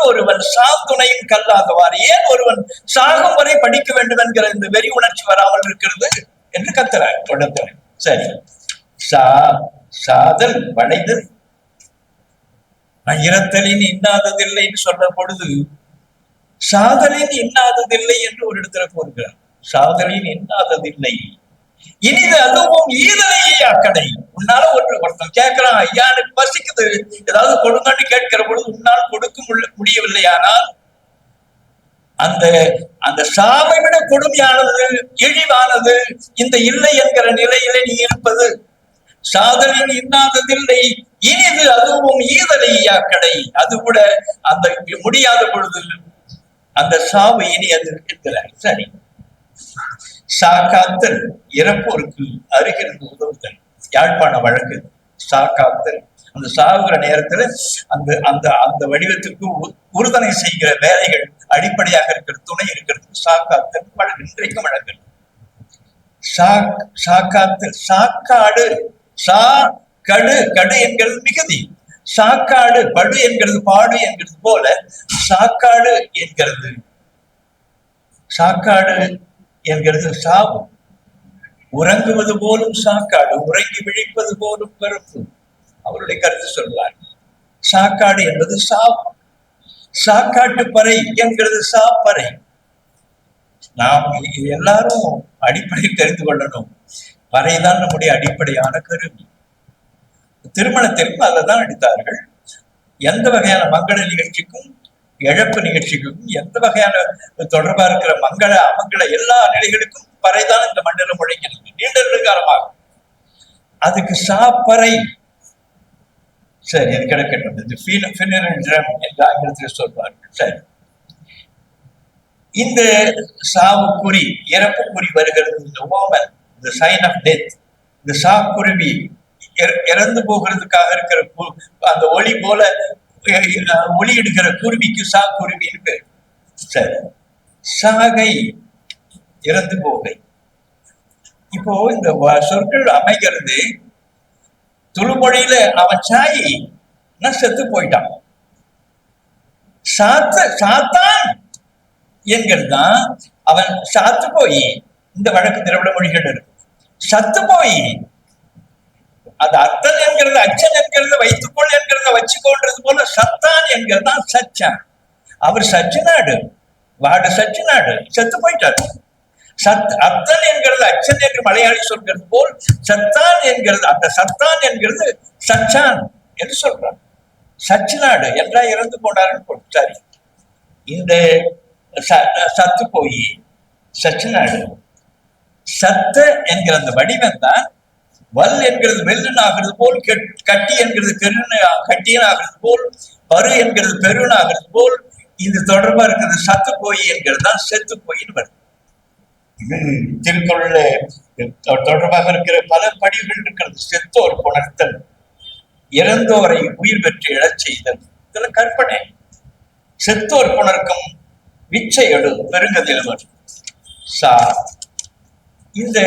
ஒருவன் சாந்துணையும் கல்லாதவார், ஏன் ஒருவன் சாகும் வரை படிக்க வேண்டும் என்கிற இந்த வெறி உணர்ச்சி வராமல் இருக்கிறது என்று கத்துறார் தொடர்ந்து. சரி, சாதல் வளைதல் இரத்தலின் இன்னாததில்லைன்னு சொல்ற பொழுது சாதலின் இன்னாததில்லை என்று ஒரு இடத்துல போகிறார். சாதலின் இன்னாததில்லை இனிது அதுவும் ஈதலையே அக்கடை. உன்னால ஒருத்தன் கேட்கிறான், ஐயா எனக்கு பசிக்குது, ஏதாவது கொடுங்கன்னு கேட்கிற பொழுது உன்னால் கொடுக்க முடியவில்லை. ஆனால் அந்த அந்த சாவை விட கொடுமையானது, இழிவானது இந்த இல்லை என்கிற நிலையிலே நீ இருப்பது. சாதலின் இன்னாததில்லை இனிது அதுவும் ஈதலையாக்கடை. அது கூட அந்த முடியாத பொழுது அந்த சாவு இனி அது இருக்கிறார். சரி, சாக்காத்தல் இறப்போருக்கு அருகிருந்து உதவுதல். யாழ்ப்பாண வழக்கு சாக்காத்தல். அந்த சாகுகிற நேரத்துல அந்த அந்த அந்த வடிவத்துக்கு உறுதுணை செய்கிற வேலைகள் அடிப்படையாக இருக்கிற துணை இருக்கிறது. சாக்காத்தல் வழக்கு இன்றைக்கும் வழக்கு. சாக்காத்தல், சாக்காடு, சா கடு, கடு என்கிறது மிகுதி, சாக்காடு படு என்கிறது பாடு என்கிறது போல சாக்காடு என்கிறது. சாக்காடு என்கிறது சாவு. உறங்குவது போலும் சாக்காடு, உறங்கி விழிப்பது போலும் பிறப்பு. அவருடைய கருத்து சொல்வார். சாக்காடு என்பது சாவு. சாக்காட்டு பறை என்கிறது சாப்பறை. நாம் எல்லாரும் அடிப்படை தெரிந்து கொள்ளணும். பறைதான் நம்முடைய அடிப்படையான கருவி. திருமணத்திற்கும் அதுதான் அடித்தார்கள். எந்த வகையான மங்கள நிகழ்ச்சிக்கும் இழப்பு நிகழ்ச்சிக்கும் எந்த வகையான தொடர்பா இருக்கிற மங்கள அமங்கள எல்லா நிலைகளுக்கும் பறைதான் இந்த மண்டலம் முழங்கினது நீண்ட காலமாக. அதுக்கு சாப்பறை. சரி, அது கிடக்கட்டும். என்று ஆங்கிலத்தில் சொல்வார்கள். சரி, இந்த சாவு குறி, இறப்பு குறி வருகிறது. இந்த Oman, the sign of death, இந்த சாக்குருவி இறந்து போகிறதுக்காக இருக்கிற அந்த ஒளி போல ஒளி எடுக்கிற குருவிக்கு சாக்குருவின்னு பேர். சரி, சாகை இறந்து போகை. இப்போ இந்த சொற்கள் அமைகிறது. துளுமொழியில அவன் சாயி செத்து போயிட்டான். சாத்தான் என்கிறதுதான் அவன் சாத்து போய். இந்த வழக்கு திராவிட மொழிகள் இருக்கு. சத்து போய் அது அத்தன் என்கிறது, அச்சன் என்கிறது, வைத்துக்கொள் என்கிறத வச்சுக்கொள்றது போல சத்தான் என்கிறதான் சச்சான். அவர் சச்சு நாடு, வாடு சச்சு நாடு, செத்து போயிட்டார். அத்தன் என்கிறது அச்சன் என்று மலையாளி சொல்கிறது போல் சத்தான் என்கிறது, அந்த சத்தான் என்கிறது சச்சான் என்று சொல்றார். சச்சு நாடு என்றா இறந்து போனாருன்னு. சரி, இந்த சத்து போய் சச்சு நாடு, சத்த என்கிற அந்த வடிவம் தான் வல் என்கிறது வெல்லுன்னு ஆகிறது போல், கட்டி என்கிறது கட்டியன் ஆகிறது போல், பரு என்கிறது பெருன்னு ஆகிறது போல், இது தொடர்பா இருக்கிறது சத்து போய் என்கிறது தான் செத்து போயின்னு வருது. இது திருக்குறள்ல தொடர்பாக இருக்கிற பல படிவுகள் இருக்கிறது. செத்தோர் புணர்த்தல், இறந்தோரை உயிர் பெற்று எழச் செய்தல், இதெல்லாம் கற்பனை. செத்தோர் புணர்க்கும் விச்சை எடு பெருங்கதில்வர் சா. இந்த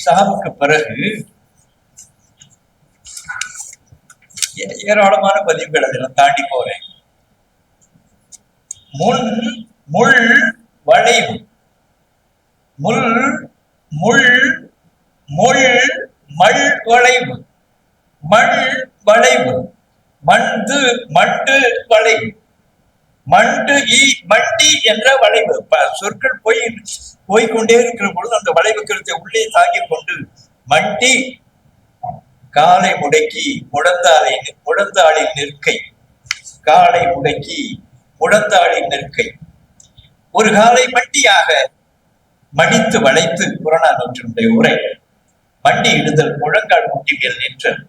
சாவுக்கு பிறகு ஏராளமான பதிவுகள் அதெல்லாம் தாண்டி போறேன். முள் வளைவு, முள் முள் முள் மல் வளைவு, மண் வளைவு, மண்டு வளைவு, மண்டி என்ற வளைவு. சொற்கள் போய்கொண்டே இருக்கிற பொழுது அந்த வளைவு கருத்தை உள்ளே தாங்கிக் கொண்டு மண்டி காலை முடக்கி முழந்தாளின் நிற்கை, காலை முடக்கி முழந்தாளின் நிற்கை, ஒரு காலை மண்டியாக மடித்து வளைத்து புறநானூற்றினுடைய உரை. மண்டி இடுதல் முழங்கால் முட்டிகள் நிற்றல்.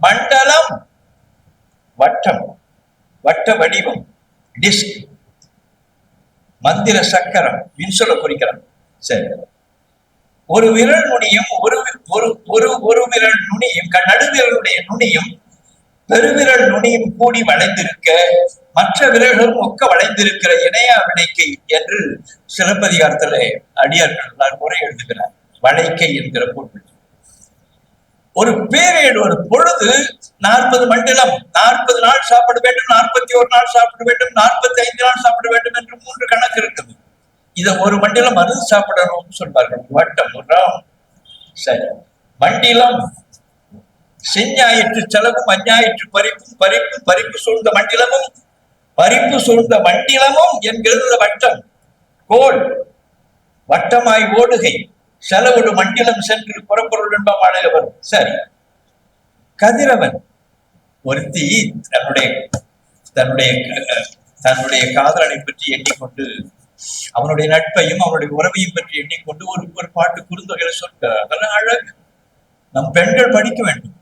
மண்டலம் வட்டம், வட்ட வடிவம், டிஸ்க். மந்திர சக்கரம், விண்சொல குறிக்கிறான். சரி, ஒரு விரல் நுனியும் ஒரு விரல் நுனியும் நடுவிரலுடைய நுனியும் பெருவிரல் நுனியும் கூடி வளைந்திருக்க, மற்ற விரல்களும் ஒக்க வளைந்திருக்கிற இணையா வினைக்கை என்று சிலப்பதிகாரத்துல அடியார்கள் முறை எழுதுகிறார். வளைக்கை என்கிற பொருள். ஒரு பேரேடு, ஒரு பொழுது 40 மண்டலம், 40 நாள் சாப்பிட வேண்டும், 41 நாள் சாப்பிட வேண்டும், 45 நாள் சாப்பிட வேண்டும் என்று 3 கணக்கு இருக்குது. இதை ஒரு மண்டலம் மருந்து சாப்பிடணும்னு சொல்வார்கள். வட்டம், ஒரு ரவுண்ட். சரி, மண்டிலம் செஞ்ஞாயிற்று செலவும் அஞ்ஞாயிற்று பறிப்பு சூழ்ந்த மண்டிலமும் பறிப்பு சூழ்ந்த மண்டிலமும் என்கிறது வட்டம். கோல் வட்டமாய் ஓடுகை, செலவுடு மண்டிலம் சென்று புறப்பொருள் என்பாம் ஆணையில வரும். சரி, கதிரவன் ஒருத்தி தன்னுடைய காதலனை பற்றி எண்ணிக்கொண்டு, அவனுடைய நட்பையும் அவனுடைய உறவையும் பற்றி எண்ணிக்கொண்டு ஒரு பாட்டு குறுந்தொகையில சொல்கிறார். அதெல்லாம் அழகு. நம் பெண்கள் படிக்க வேண்டும்.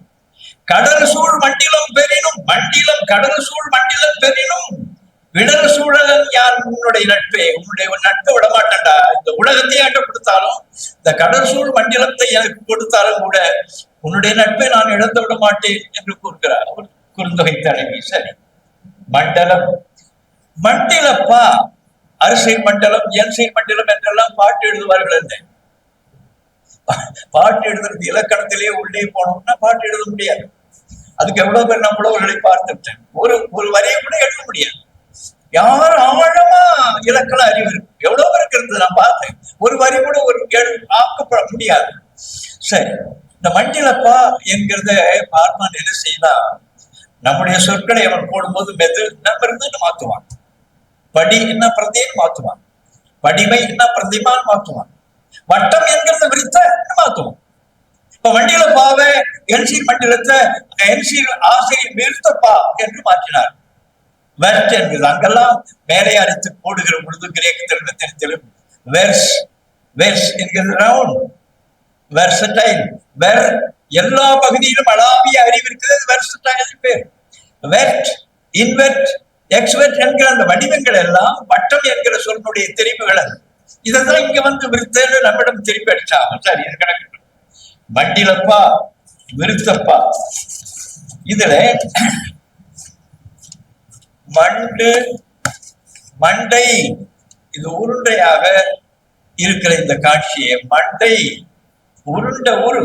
கடல் சூழ் மண்டிலம் பெறினும், மண்டிலம் கடல் சூழ் மண்டிலம் பெறினும் விடல் சூழலன் யார் உன்னுடைய நட்பே. உன்னுடைய நட்பை விடமாட்டேன்டா. இந்த உலகத்தையே ஆட்ட கொடுத்தாலும், இந்த கடல் சூழ் மண்டிலத்தை எனக்கு கொடுத்தாலும் கூட உன்னுடைய நட்பை நான் இழந்து விட மாட்டேன் என்று கூறுகிறார் குறுந்தொகை தலைவி. சரி, மண்டலம் மண்டிலப்பா, அரிசை மண்டலம், என்சை மண்டலம் என்றெல்லாம் பாட்டு எழுதுவார்கள். என்ன பாட்டு எழுதுறது இலக்கணத்திலேயே உள்ளே போனோம்னா பாட்டு எழுத முடியாது. அதுக்கு எவ்வளவு பேர் நான் புலவர்களை பார்த்துட்டேன். ஒரு வரியை கூட எழுத முடியாது. யார் ஆழமா இலக்கண அறிவு இருக்கு, எவ்வளவு இருக்கிறது நான் பார்த்தேன். ஒரு வரி கூட ஆக்கப்பட முடியாது. சரி, இந்த மண்டிலப்பா என்கிறத பார்மான் என்ன செய்யலாம், நம்முடைய சொற்களை அவன் போடும்போது நம்ம இருந்து மாத்துவான். படி என்ன பிரதின்னு மாத்துவான், படிமை என்ன பிரதிமான்னு மாத்துவான், வட்டம் என்கிறத விரித்த மாத்துவோம். இப்ப மண்டில பாவை என்சீர் மண்டலத்தை என்சீர் ஆசையை விருத்தப்பா என்று மாற்றினார். வெர்ட் என்கிறது அங்கெல்லாம் மேலே அரித்து போடுகிற பொழுது கிரேக்கத்திலும் லத்தீனத்திலும் வெர்ஸ் என்கிறது ரவுண்ட், வெர்சடைல். எல்லா பகுதியிலும் அளாவிய அறிவு இருக்கிறது. வெர்சடைல் பேர். வெர்ட், இன்வெர்ட், எக்ஸ்வெர்ட் என்கிற அந்த வடிவங்கள் எல்லாம் வட்டம் என்கிற சொல்லுடைய தெரிவுகள். இதான் இங்க வந்து விருத்தன்னு நம்மிடம் திருப்பி அடிச்சாங்க. சரி, இது கணக்கு. மண்டிலப்பா விருத்தப்பா. இதுல மண்டை இது உருண்டையாக இருக்கிற இந்த காட்சியை மண்டை உருண்ட உரு,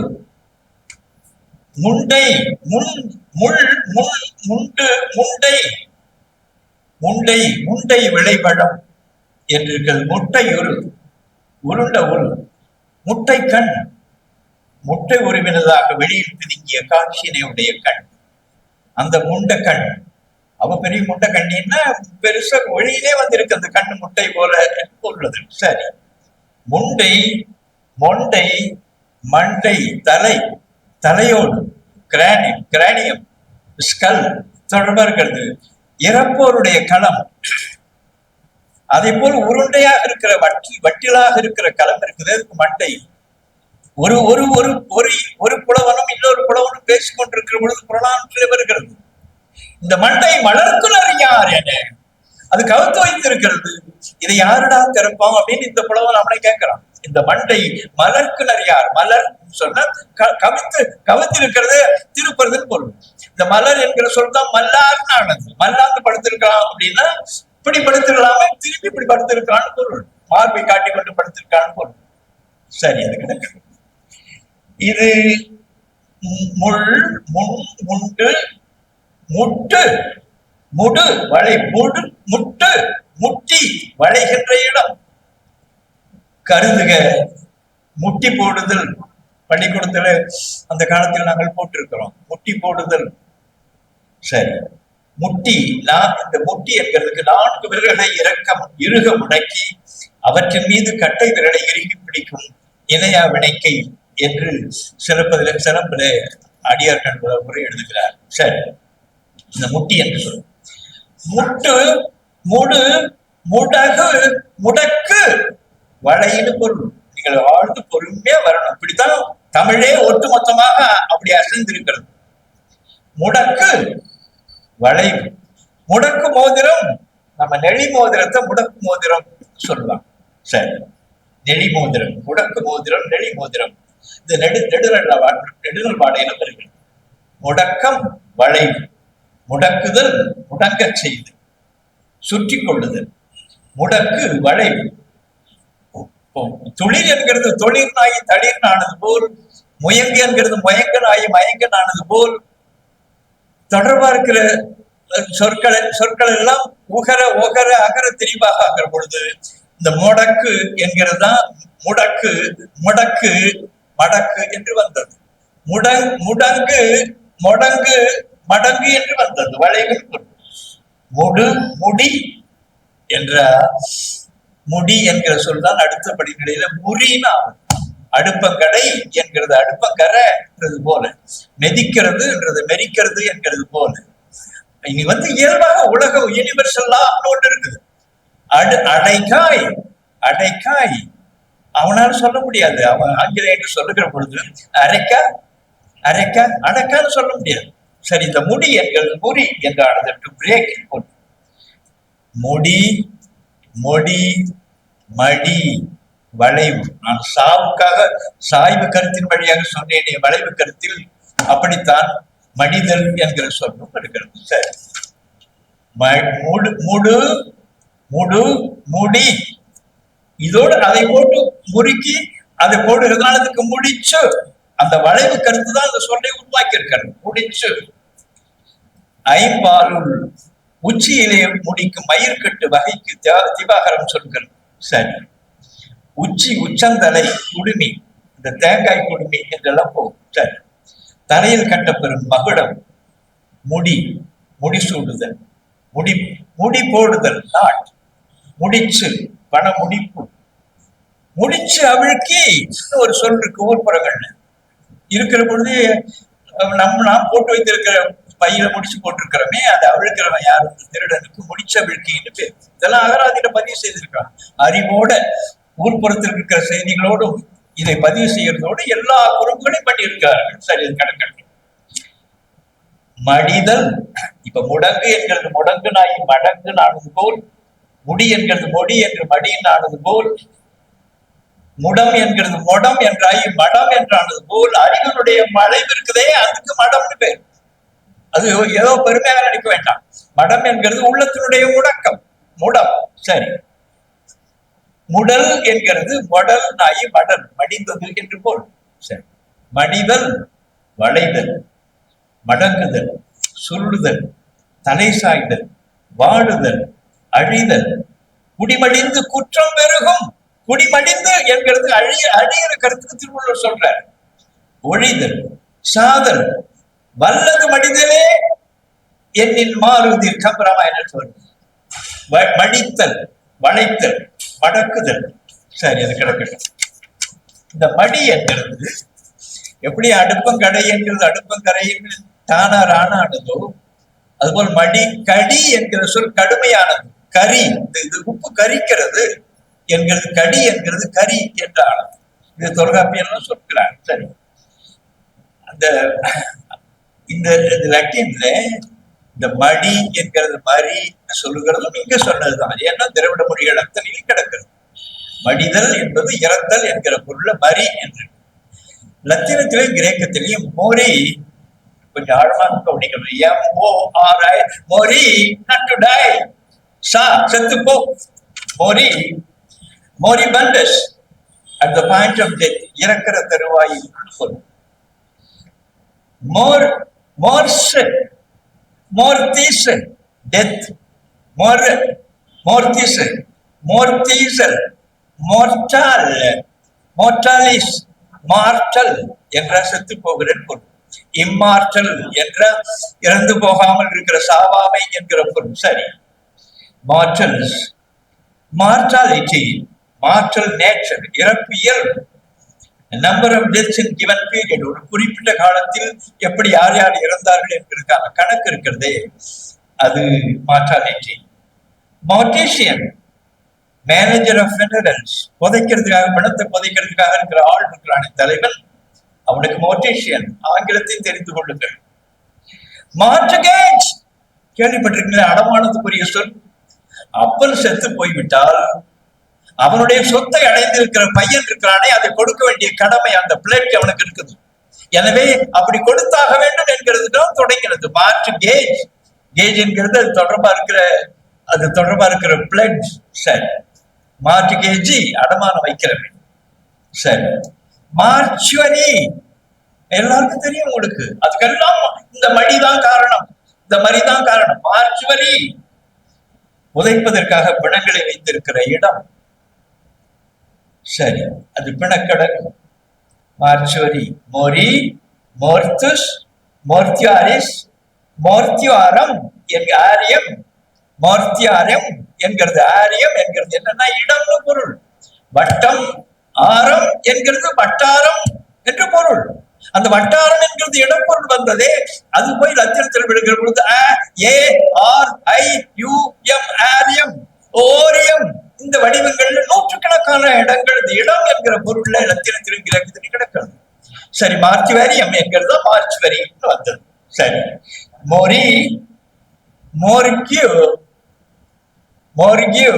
முண்டை முண்டை விளைபடம் என்று இருக்கிறது. முட்டை உருண்ட உரு, முட்டை கண், முட்டை உருவினதாக வெளியில் பிதுங்கிய காட்சியினுடைய கண். அந்த முண்ட கண், அவ பெரிய முட்டை கண்ணின்னா பெருசா வெளியிலே வந்திருக்கு அந்த கண்ணு முட்டை போல உள்ளது. சரி, முண்டை மொண்டை மண்டை தலையோடு கிரானியம் ஸ்கல் தொடர்பா இருக்கிறது. இறப்போருடைய களம், அதே போல் உருண்டையாக இருக்கிற வட்டிலாக இருக்கிற களம் இருக்குது. அதுக்கு மண்டை. ஒரு ஒரு ஒரு ஒரு ஒரு புலவனும் இன்னொரு புலவனும் பேசிக் கொண்டிருக்கிற பொழுது புறநானூற்றிலே வருகிறது, இந்த மண்டை மலர்க்குள் அறியார் என அது கவுத்து வைத்திருக்கிறது, இதை யாருடா திறப்பான் அப்படின்னு இந்த புலவன் அவனை கேட்கிறான். இந்த மண்டை மலர்க்கு அறியார், மலர் சொன்னா கவித்து கவித்து இருக்கிறது திருப்பறதுன்னு பொருள். இந்த மலர் என்கிற சொல் தான் மல்லார்னு ஆனது. மல்லாந்து படுத்திருக்கலாம் அப்படின்னா இப்படி படுத்திருக்கலாமே, திருப்பி இப்படி படுத்திருக்கான்னு பொருள், மார்பை காட்டி கொண்டு படுத்திருக்கான்னு பொருள். சரி, அது கிடக்கு. இது முள் முன் முண்டு முட்டு முடு வளை முடு முட்டு முட்டி வளைகின்ற இடம். கருதுக, முட்டி போடுதல் பள்ளிக்கூடத்துல அந்த காலத்தில் நாங்கள் போட்டிருக்கிறோம், முட்டி போடுதல். சரி, முட்டி, இந்த முட்டி என்கிறதுக்கு 4 விரல்களை இறுக முடக்கி அவற்றின் மீது கட்டை விரலை இறுகி பிடிக்கும் இணையா வினைக்கை என்று சிறப்பில அடியார்கள் முறை எழுதுகிறார். சரி, இந்த முட்டி என்று சொல்லும். முட்டு முடு முடகு முடக்கு வளையின்னு பொருள். நீங்கள் வாழ்ந்து பொறுமையா வரணும். இப்படித்தான் தமிழே ஒட்டுமொத்தமாக அப்படி அசைந்திருக்கிறது. முடக்கு வளைவு, முடக்கு மோதிரம். நம்ம நெளி மோதிரத்தை முடக்கு மோதிரம் சொல்லலாம். சரி, நெளி மோதிரம், முடக்கு மோதிரம், நெளி மோதிரம். இது நெடுநல் வாடையில வருகிறது. முடக்கம் வளைவு, முடக்குதல் முடங்க செய்து, சுற்றி கொள்ளுதல், முடக்கு வளைவு. துளிர் என்கிறது தொழில் நாயி தளிர் ஆனது போல், முயங்கு என்கிறது முயங்க நாயி மயங்கன் ஆனது போல், தொடர்பா இருக்கிற சொற்கள் எல்லாம் உகர ஒகர அகர திரிவாக ஆகிற பொழுது இந்த முடக்கு என்கிறது தான் முடக்கு முடக்கு மடக்கு என்று வந்தது. முடங்கு முடங்கு மடங்கு என்று வந்தது. வளைவு முடு முடி என்ற முடி என்கிற சொல் தான் அடுத்த படிநிலையில முறினா. அடுப்பங்கடை என்கிறது அடுப்பங்கரைன்றது போல, மெதிக்கிறது என்றது மெரிக்கிறது என்கிறது போல. இனி இயல்பாக உலகம் யூனிவர்சல்லா ஒன்று இருக்குது. அடைக்காய் அடைக்காய் அவனால சொல்ல முடியாது. அவன் ஆங்கிலம் என்று சொல்லுகிற பொழுது அரைக்கா அரைக்கா அடக்கான்னு சொல்ல முடியாது. சரி, இந்த முடி என்கிறது முறி என்றானது பிரேக். முடி மொடி மடி வளைவு. நான் சாவுக்காக சாய்வு கருத்தின் வழியாக சொன்னேனே, வளைவு கருத்தில் அப்படித்தான் மடிதல் என்கிற சொல்லும் இருக்கிறது. சரி, முடு முடு முடு முடி, இதோடு அதை போட்டு முறுக்கி அதை போடுகிறதுனால அதுக்கு முடிச்சு, அந்த வளைவு கருத்து தான் அந்த சொல்லை உருவாக்கி இருக்கிறது. முடிச்சு. ஐம்பாலுள் உச்சியிலே முடிக்கும் மயிர்கட்டு வகைக்கு திவாகரம் சொல்கிறது. சரி, உச்சி உச்சந்தலை குடுமி, இந்த தேங்காய் குடுமி என்றெல்லாம் போகும். சரி, தலையில் கட்டப்பெறும் மகுடம், முடி முடிசூடுதல், முடி போடுதல், நாட் முடிச்சு, பண முடிப்பு, முடிச்சு அவிழ்க்கி ஒரு சொல் இருக்கு ஊர்ப்புறங்கள்ல இருக்கிற பொழுது. நாம் போட்டு வைத்திருக்கிற பையில முடிச்சு போட்டிருக்கிறோமே, அதை அவிழ்க்கிறவன் யாரு? திருடனுக்கு முடிச்ச அவிழ்க்கின்னு பேர். இதெல்லாம் அகராதியில பதிவு செய்திருக்கான். அறிவோட ஊர்ப்புறத்தில் இருக்கிற செய்திகளோடும் இதை பதிவு செய்யறதோடு எல்லா குறும்புகளையும் பண்ணியிருக்கிறார்கள். சரி, அது கணக்கணும். மடிதல். இப்ப முடங்கு என்கிறது முடங்கு நாய் மடங்கு நானது போல், முடி என்கிறது மொடி என்று மடியின் ஆனது போல், முடம் என்கிறது மொடம் என்றாயி மடம் என்றானது போல், அறிவனுடைய மலைவு இருக்குதே அதுக்கு மடம்னு பேர். அது ஏதோ பெருமையாக நினைக்க வேண்டாம். மடம் என்கிறது உள்ளத்தினுடைய முடக்கம், முடம். சரி, முடல் என்கிறது மொடல் நாயி மடல் மடிந்தது என்று போல். சரி, மடிதல் வளைதல், மடங்குதல், சுருளுதல், தலை சாய்தல், வாடுதல், அழிதல், குடிமடிந்து குற்றம் பெருகும். குடிமடிந்து என்கிறது அழியிற கருத்துக்கு திருவள்ளுவர் சொல்றார். ஒழிதல், சாதல், வல்லது மடிதலே என்னின் மாறுதில் கம்பராமாயணம் சொல்றது. மடித்தல், வளைத்தல், மடக்குதல். சரி, அது கிடக்கட்டும். இந்த மடி என்கிறது எப்படி அடுப்பங்கடை என்கிறது அடுப்பங்கரைன்னு தானா ராணானதோ, அதுபோல் மடி கடி என்கிற சொல் கடுமையானது. கரி, இது உப்பு கரிக்கிறது என்கிறது. கடி என்கிறது கரி என்றானது. இது தொல்காப்பியெல்லாம் சொல்கிறார். சரி, அந்த இந்த லத்தீன்ல இந்த மடி என்கிறது மரி சொல்லுகிறதும் இங்க சொன்னதுதான். ஏன்னா திராவிட மொழிகள் அத்தனையும் கிடக்கிறது. மடிதல் என்பது இறத்தல் என்கிற பொருள்ல மரி என்று. லத்தீனத்திலையும் கிரேக்கத்திலையும் மோரி கொஞ்சம் ஆழமாக கவனிக்கணும். MORI மோரி, not to die, செத்து போ. மோரி, மோரிபண்டஸ், at the point of death, இறக்கிற தருவாயில் பொருள். மோர்தீஸ், டெத், மோர்தீஸ், மோர்தீசல், மோர்டால், மோர்டாலிஸ், மார்டல் என்ற செத்து போகிற பொருள். இம்மார்டல் என்ற இறந்து போகாமல் இருக்கிற சாவாமை என்கிற பொருள். சரி, மார்டல்ஸ், மார்டாலிட்டி, மார்டல் நேச்சர், இறப்பியல், number of deaths in given period, ஒரு குறிப்பிட்ட காலத்தில் எப்படி யார் யார் இறந்தார்கள் என்பதற்கான கணக்கு இருக்கிறதே, அது மார்டாலிட்டி. மார்டேஷியன், மேனேஜர் ஆஃப் ஃபெனரல்ஸ், புதைக்கிறதுக்காக, பணத்தை புதைக்கிறதுக்காக இருக்கிற ஆள் இருக்கிறான தலைவன், அவனுக்கு மோட்டேஷியன். ஆங்கிலத்தை தெரிந்து கொள்ளுங்கள். மார்ட்கேஜ், கேள்விப்பட்டிருக்கீங்களா? அடமானத்துக்குரிய சொல். அப்பன் செத்து போய்விட்டால் அவனுடைய சொத்தை அடைந்திருக்கிற பையன் இருக்கிறானே, அதை கொடுக்க வேண்டிய கடமை, அந்த பிளட் அவனுக்கு இருக்குது. எனவே அப்படி கொடுத்தாக வேண்டும் என்கிறதுதான் தொடங்கிறது மார்ட்கேஜ். கேஜ் என்கிறது அது தொடர்பா இருக்கிற பிளட். சரி, மார்ட்கேஜி, அடமானம் வைக்கிறவன். சரி, மார்ச்சுவரி எல்லாருக்கும் தெரியும் உங்களுக்கு. அதுக்கெல்லாம் இந்த மடிதான் காரணம், இந்த மரிதான் காரணம். மார்ச்சுவரி, புதைப்பதற்காக பிணங்களை வைத்திருக்கிற இடம். சரி, அது பிணக்கடல். மார்ச்சுவரி, மோரி, மோர்த்துஸ், மோர்த்தியாரிஸ், மோர்த்தியாரம் ஆரியம், மோர்த்தியாரம் என்கிறது ஆரியம் என்கிறது என்னன்னா இடம்னு பொருள். வட்டம், ஆரம் என்கிறது வட்டாரம் என்று பொருள். அந்த வட்டாரம் என்கிறது இடப்பொருள் வந்ததே, அது போய் லத்திரத்தில் விடுகிற பொழுது ARIUM, ஆரியம், ஓரியம், இந்த வடிவங்கள்ல நூற்றுக்கணக்கான இடங்கள் இந்த இடம் என்கிற பொருள்ல லத்திரத்திலும் கிரேக்கத்திலும் கிடக்கிறது. சரி, மார்ச்சுவரியம் என்கிறது மார்ச்சுவரி வந்தது. சரி, மோரி, மோர்கியூ, மோர்கியூ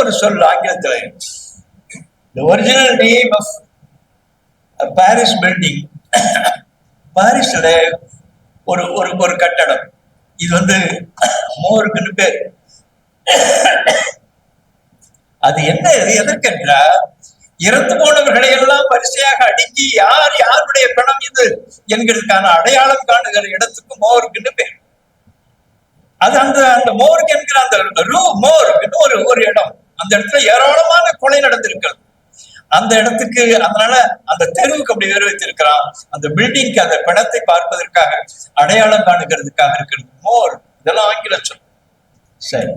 ஒரு சொல் ஆங்கிலத்துல. The original name of a Paris building, பாரிஸ்ல ஒரு கட்டடம், இது மோர்குன்னு பேர். அது என்ன, எதற்கென்றா இறந்து போனவர்களை எல்லாம் வரிசையாக அடுக்கி யாருடைய பணம் இது என்கிறதுக்கான அடையாளம் காணுகிற இடத்துக்கு மோர்குன்னு பேர். அது அந்த மோர்க் என்கிற அந்த மோர்குன்னு ஒரு இடம், அந்த இடத்துல ஏராளமான கொலை நடந்திருக்கிறது. அந்த இடத்துக்கு, அதனால அந்த தெருவுக்கு அப்படி வேறு வைத்திருக்கிறான். அந்த பில்டிங்க்கு அந்த பணத்தை பார்ப்பதற்காக, அடையாளம் காணுகிறதுக்காக இருக்கிறது மோர். இதெல்லாம் ஆங்கில சொல். சரி,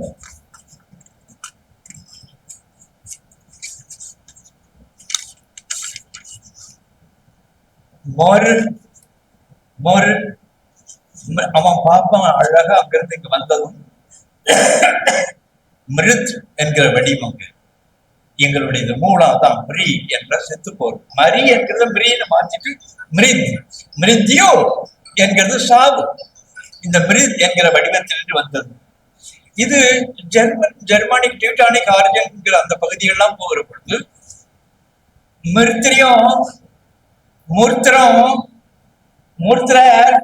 மோர், மோர் அவன் பார்ப்பான் அழகா. அங்கிருந்து இங்க வந்ததும் மிருத் என்கிற வடிவம். எங்களுடைய இந்த மூலம் தான் மிரி என்ற செத்து போர். மரி என்கிறது மிரின்னு மாற்றிட்டு மிரித், மிருத்யோ என்கிறது சாவு. இந்த மிரித் என்கிற வடிவத்திலிருந்து வந்தது. இது ஜெர்மானிக் டியூட்டானிக் ஆரிஜின் என்கிற அந்த பகுதியெல்லாம் போகிற பொழுது மிருத்திரியம், மூர்த்திரம், மூர்த்திரர்,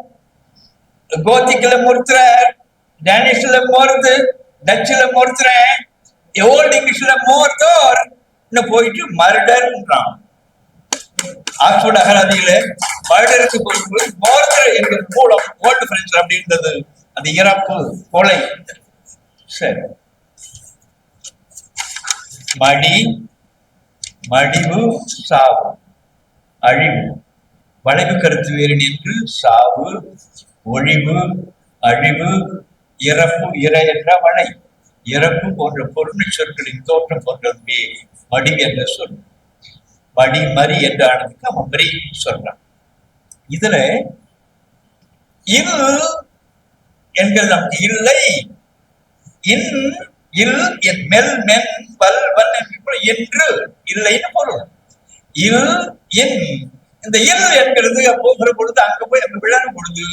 கோத்திக்ல மூர்த்திரர், டேனிஷ்ல மோர்து, டச்சுல மூர்த்திரன், ஓல்ட் இங்கிலீஷ்ல மோர்தோர் போயிட்டு மர்டர்ன்றான். ஆக்ஸ்போர்ட் அகராதியில மர்டருக்கு போய் மோர்தர் என்கிற மூலம் ஓல்டு பிரெஞ்சுல அப்படி இருந்தது. அது இறப்பு, கொலை. சரி, மடி, மடிவு, சாவு, அழிவு. வளைவு கருத்து வேறு நின்று சாவு, ஒழிவு, அழிவு, இறப்பு, இறையற்ற வளை, இறப்பு போன்ற பொருள் சொற்களின் தோற்றம் போன்றதுமே மடி என்ற சொல். மடி, மரி என்று ஆனதுக்கு அவன் மரி சொல்றான். இதுல இல் என்கிறது நமக்கு இல்லை, இன், இல், மெல், மென், வல், வன் என்று இல்லைன்னு பொருள். இல் இன். இந்த இல் என்கிறது போகிற பொழுது அங்க போய் அங்க விழாடும் பொழுது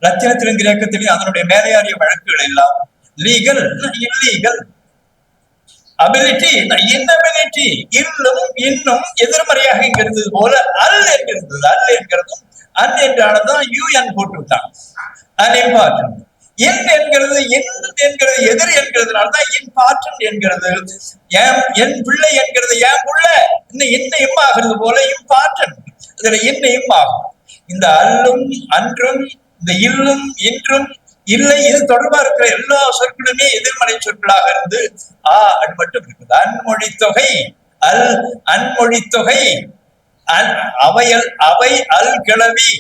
லத்தினத்திலும் கிரேக்கத்திலும் அதனுடைய மேலையாரிய வழக்குகள் எல்லாம் லீகல் இல்லீகல், அபிலிட்டி இன்னபிலிட்டி, இல்லும் இன்னும் எதிர்மறையாக இங்க இருந்தது போல அல் என்கிறது. அல் என்கிறதும் அன் என்றானதான் யூஎன் போட்டு விட்டான். அன்இம்பார்ட்டன்ட். என் என்கிறது என்கிறது எதிர் என்கிறதுனாலதான் இம்பார்ட்டன்ட் என்கிறது. என் பிள்ளை என்கிறது என் புள்ள இன்னும் இம்மாகிறது போல இம்பார்ட்டன்ட், இதுல இன்னும் ஆகும். இந்த அல்லும் அன்றும் இந்த இல்லும் இன்றும் இல்லை இது தொடர்பா இருக்கிற எல்லா சொற்களுமே எதிர்மறை சொற்களாக இருந்து அது மட்டும் இருக்குது. அன்மொழி தொகை அல் அன்மொழி தொகை அவையல் அவை அல் கிளவி,